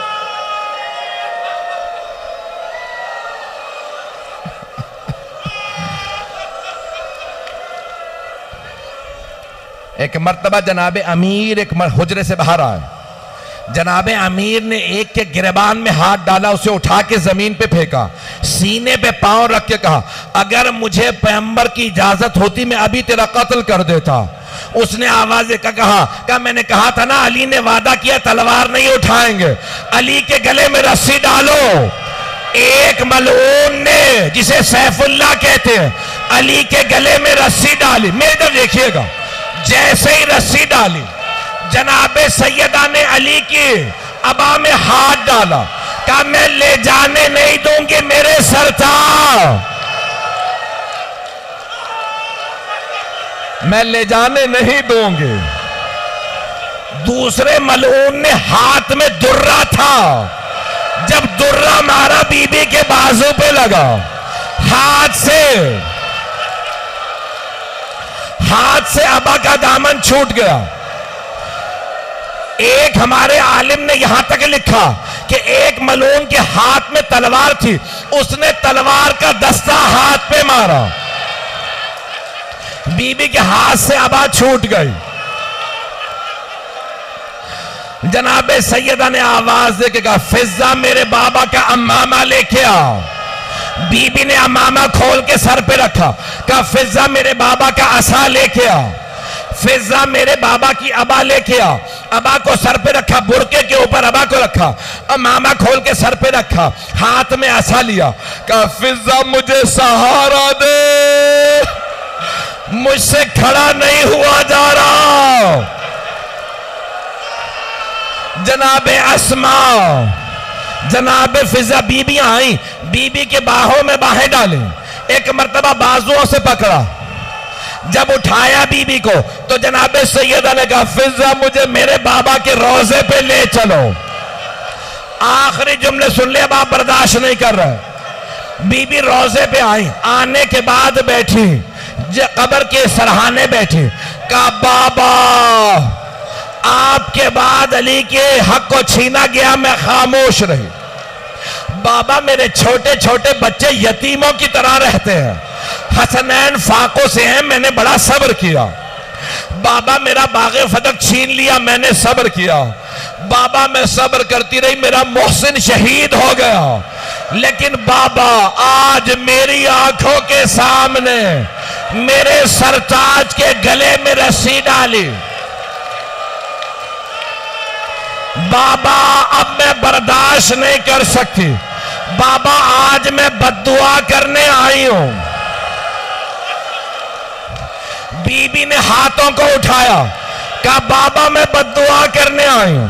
एक मर्तबा जनाबे अमीर एक हुजरे से बाहर आए। जनाबे अमीर ने एक के गिरबान में हाथ डाला, उसे उठा के जमीन पे फेंका, सीने पे पांव रख के कहा अगर मुझे पैगंबर की इजाजत होती मैं अभी तेरा कत्ल कर देता। उसने आवाज देकर कहा मैंने कहा था ना, अली ने वादा किया तलवार नहीं उठाएंगे, अली के गले में रस्सी डालो। एक मलऊन ने, जिसे सैफुल्लाह कहते हैं, अली के गले में रस्सी डाली। मेरे तरफ देखिएगा, जैसे ही रस्सी डाली जनाबे सैयदा ने अली की अबा में हाथ डाला, कहा मैं ले जाने नहीं दूंगी मेरे सरताज, मैं ले जाने नहीं दूंगी। दूसरे मलऊन ने हाथ में दुर्रा था, जब दुर्रा मारा बीबी के बाजू पे लगा, हाथ से अबा का दामन छूट गया। एक हमारे आलिम ने यहां तक लिखा कि एक मलून के हाथ में तलवार थी, उसने तलवार का दस्ता हाथ पे मारा, बीबी के हाथ से अबा छूट गई। जनाबे सैयदा ने आवाज दे के कहा फिजा मेरे बाबा का अम्मामा लेके आओ। बीबी ने अम्मामा खोल के सर पे रखा, कहा फिजा मेरे बाबा का असा लेके आओ। फिजा मेरे बाबा की अबा लेके आओ। अबा को सर पे रखा, बुरके के ऊपर अबा को रखा, अम्मामा खोल के सर पे रखा, हाथ में असा लिया, कहा फिजा मुझे सहारा दे, मुझसे खड़ा नहीं हुआ जा रहा। जनाबे अस्मा, जनाबे फिजा बीबियां आई, बीबी के बाहों में बाहें डाली, एक मर्तबा बाजुओं से पकड़ा, जब उठाया बीबी को तो जनाबे सैयदा ने कहा फिजा मुझे मेरे बाबा के रोजे पे ले चलो। आखिरी जुमले सुन ले, अब आप बर्दाश्त नहीं कर रहे। बीबी रोजे पे आई, आने के बाद बैठी, कब्र के सरहाने बैठी, कहा बाबा आपके बाद अली के हक को छीना गया, मैं खामोश रही। बाबा मेरे छोटे छोटे बच्चे यतीमों की तरह रहते हैं, हसनैन फाकों से हैं, मैंने बड़ा सब्र किया। बाबा मेरा बागे फतक छीन लिया, मैंने सब्र किया। बाबा मैं सब्र करती रही, मेरा मोहसिन शहीद हो गया। लेकिन बाबा आज मेरी आंखों के सामने मेरे सरताज के गले में रस्सी डाली। बाबा अब मैं बर्दाश्त नहीं कर सकती, बाबा आज मैं बद्दुआ करने आई हूं। बीबी ने हाथों को उठाया, कहा बाबा मैं बद्दुआ करने आई हूं।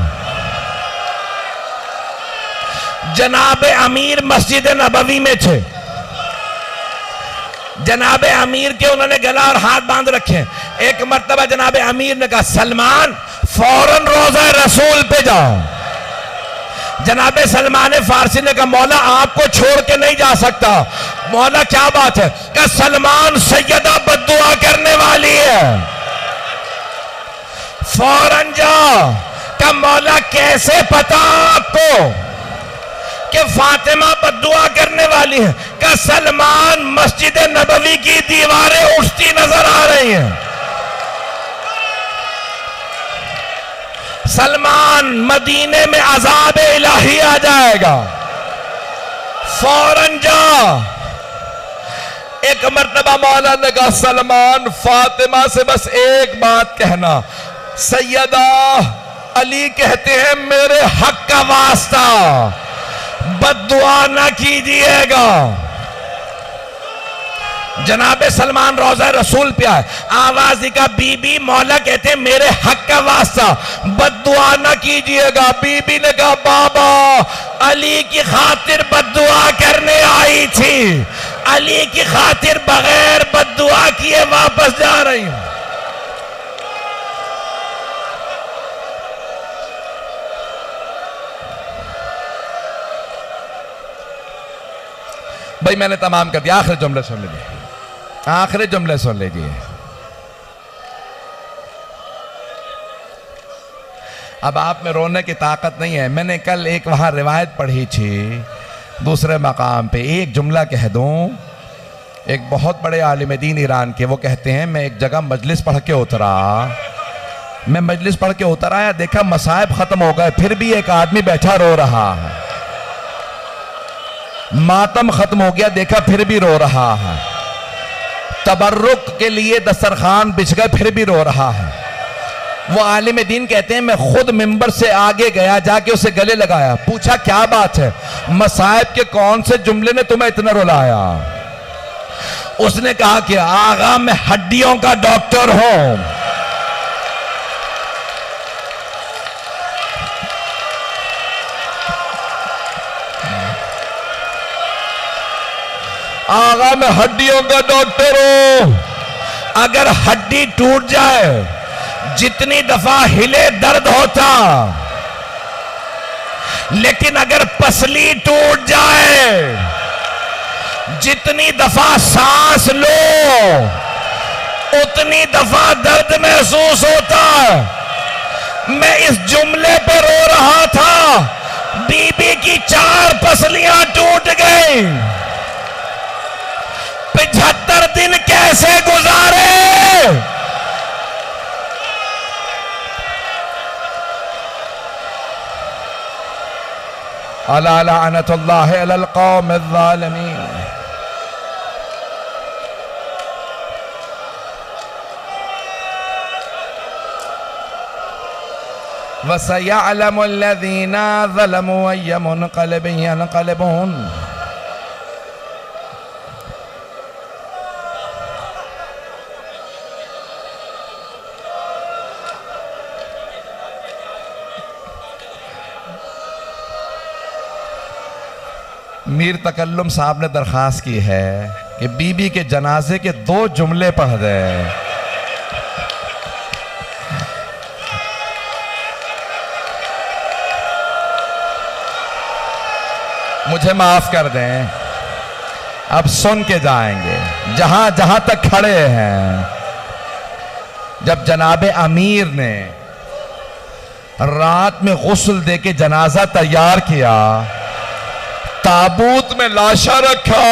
जनाबे अमीर मस्जिद नबवी में थे, जनाबे अमीर के उन्होंने गला और हाथ बांध रखे। एक मर्तबा जनाबे अमीर ने कहा सलमान फौरन रोज़ा रसूल पे जाओ। जनाबे सलमान फारसी ने कहा मौला आपको छोड़ के नहीं जा सकता। मौला क्या बात है? कि सलमान सैयदा बद्दुआ करने वाली है, फौरन जाओ। का मौला कैसे पता आपको कि फातिमा बद्दुआ करने वाली है? का सलमान मस्जिद नबवी की दीवारें उठती नजर आ रही हैं। सलमान मदीने में अजाब इलाही आ जाएगा। फौरन जा। एक मर्तबा मौला ने कहा, सलमान फातिमा से बस एक बात कहना, सैयदा अली कहते हैं मेरे हक का वास्ता बद्दुआ ना कीजिएगा। जनाबे सलमान रोजा रसूल पे आए, आवाज का बीबी मौला कहते हैं मेरे हक का वास्ता बद्दुआ ना कीजिएगा। बीबी ने कहा, बाबा अली की खातिर बद्दुआ करने आई थी, अली की खातिर बगैर बद्दुआ किए वापस जा रही हूं। भाई मैंने तमाम कर दिया, आखिरी जुमले सुन लीजिए, आखिरी जुमले सुन लीजिए। अब आप में रोने की ताकत नहीं है। मैंने कल एक वहां रिवायत पढ़ी थी दूसरे मकाम पे, एक जुमला कह दूं। एक बहुत बड़े आलिम दीन ईरान के, वो कहते हैं मैं एक जगह मजलिस पढ़ के उतरा, मैं मजलिस पढ़ के उतर आया, देखा मसाइब खत्म हो गए, फिर भी एक आदमी बैठा रो रहा है। मातम खत्म हो गया, देखा फिर भी रो रहा है। तबर्रुक के लिए दस्तरखान बिछ गए, फिर भी रो रहा है। वो आलिम दीन कहते हैं मैं खुद मिंबर से आगे गया, जाके उसे गले लगाया, पूछा क्या बात है, मसाइब के कौन से जुमले ने तुम्हें इतना रुलाया? उसने कहा कि आगा मैं हड्डियों का डॉक्टर हूं। आगा मैं हड्डियों का डॉक्टर हूं। अगर हड्डी टूट जाए, जितनी दफा हिले दर्द होता, लेकिन अगर पसली टूट जाए, जितनी दफा सांस लो उतनी दफा दर्द महसूस होता। मैं इस जुमले पर रो रहा था, बीबी की 4 पसलियां टूट गई। 75 दिन कैसे गुजारे? अला लअनतुल्लाह अलल कौमिज़ ज़ालिमीन। वसयअलमुल लज़ीना ज़लमू अय्य मुनक़लिबिन यनक़लिबून। मीर तकल्लुम साहब ने दरखास्त की है कि बीबी के जनाजे के 2 जुमले पढ़ दे। मुझे माफ कर दें, अब सुन के जाएंगे जहां जहां तक खड़े हैं। जब जनाबे अमीर ने रात में गुस्ल दे के जनाजा तैयार किया, ताबूत में लाशा रखा,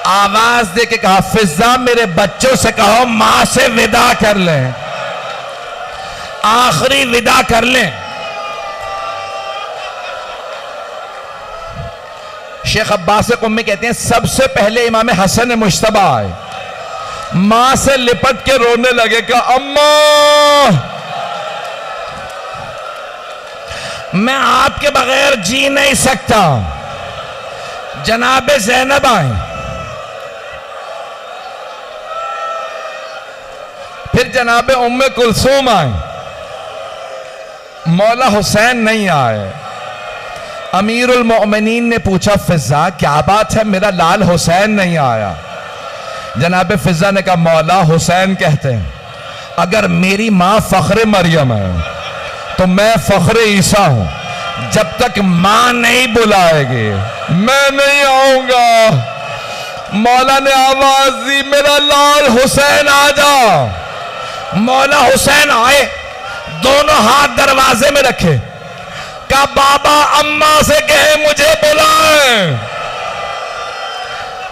आवाज दे के कहा, फिजा मेरे बच्चों से कहो मां से विदा कर लें, आखिरी विदा कर लें। शेख अब्बास कुम्मी कहते हैं सबसे पहले इमाम हसन मुश्तबा आए, मां से लिपट के रोने लगे, कहा अम्मा मैं आपके बगैर जी नहीं सकता। जनाबे ज़ैनब आए, फिर जनाबे उम्मे कुलसूम आए, मौला हुसैन नहीं आए। अमीरुल मोमिनीन ने पूछा, फिजा क्या बात है, मेरा लाल हुसैन नहीं आया? जनाबे फिजा ने कहा, मौला हुसैन कहते हैं अगर मेरी मां फख्रे मरियम है तो मैं फख्रे ईसा हूं, जब तक मां नहीं बुलाएगी मैं नहीं आऊंगा। मौला ने आवाज दी, मेरा लाल हुसैन आ जा। मौला हुसैन आए, दोनों हाथ दरवाजे में रखे, कहा बाबा अम्मा से कहे मुझे बुलाएं।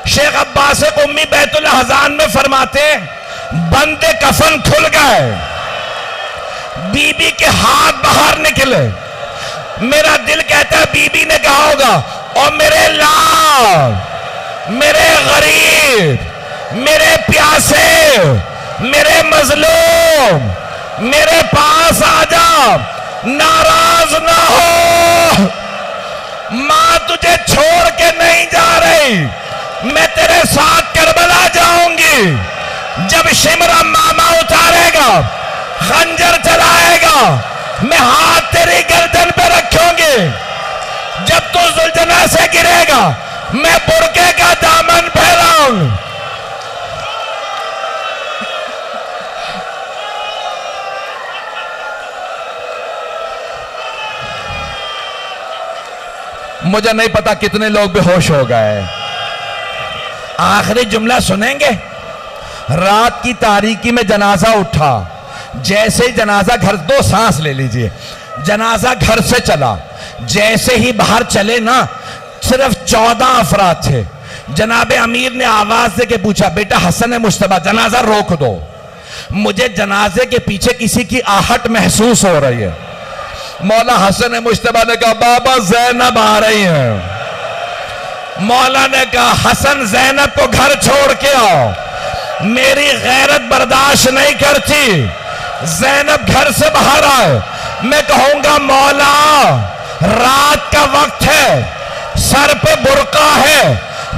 शेख अब्बास उम्मी बैतुल हज़ान में फरमाते, बंदे कफन खुल गए, बीबी के हाथ बाहर निकले। मेरा दिल कहता है बीबी ने कहा होगा, और मेरे लाल, मेरे गरीब, मेरे प्यासे, मेरे मजलूम मेरे पास आ जा, नाराज ना हो। मां तुझे छोड़ के नहीं जा रही, मैं तेरे साथ करबला जाऊंगी। जब शिमरा मामा उतारेगा, खंजर चलाएगा, मैं हाथ तेरी गर्दन पे रखूंगी। जब तू जुल्जना से गिरेगा, मैं बुरके का दामन फैलाऊंगी। मुझे नहीं पता कितने लोग बेहोश हो गए। आखिरी जुमला सुनेंगे। रात की तारीकी में जनाजा उठा, जैसे ही जनाजा घर, दो सांस ले लीजिए, जनाजा घर से चला, जैसे ही बाहर चले ना, सिर्फ 14 अफराद थे। जनाबे अमीर ने आवाज दे के पूछा, बेटा हसन मुश्तबा जनाजा रोक दो, मुझे जनाजे के पीछे किसी की आहट महसूस हो रही है। मौला हसन मुश्तबा ने कहा, बाबा जैनब आ रही है। मौला ने कहा, हसन जैनब को घर छोड़ के आओ, मेरी गैरत बर्दाश्त नहीं करती, जैनब घर से बाहर आए। मैं कहूंगा, मौला रात का वक्त है, सर पे बुर्का है,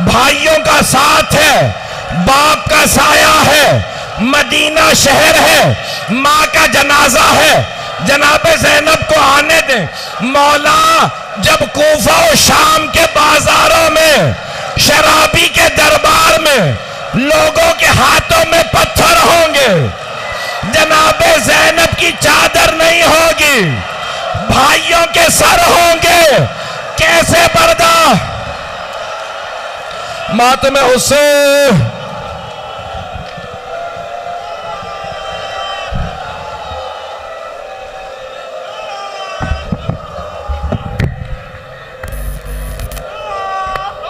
भाइयों का साथ है, बाप का साया है, मदीना शहर है, मां का जनाजा है, जनाबे ज़ैनब को आने दें। मौला जब कूफा और शाम के बाजारों में, शराबी के दरबार में लोगों के हाथों में पत्थर होंगे, जनाबे ज़ैनब की चादर नहीं होगी, भाइयों के सर होंगे, कैसे बर्दाश्त। मातमे हुसैन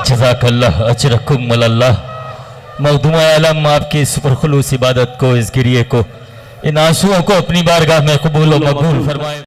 जज़ाकल्लाह अजरकुम अल्लाह। मखदूम आलम आपकी इस पुरखुलूस इबादत को, इस गिरिए को, इन आंसुओं को अपनी बारगाह में कबूल व मकबूल फरमाए।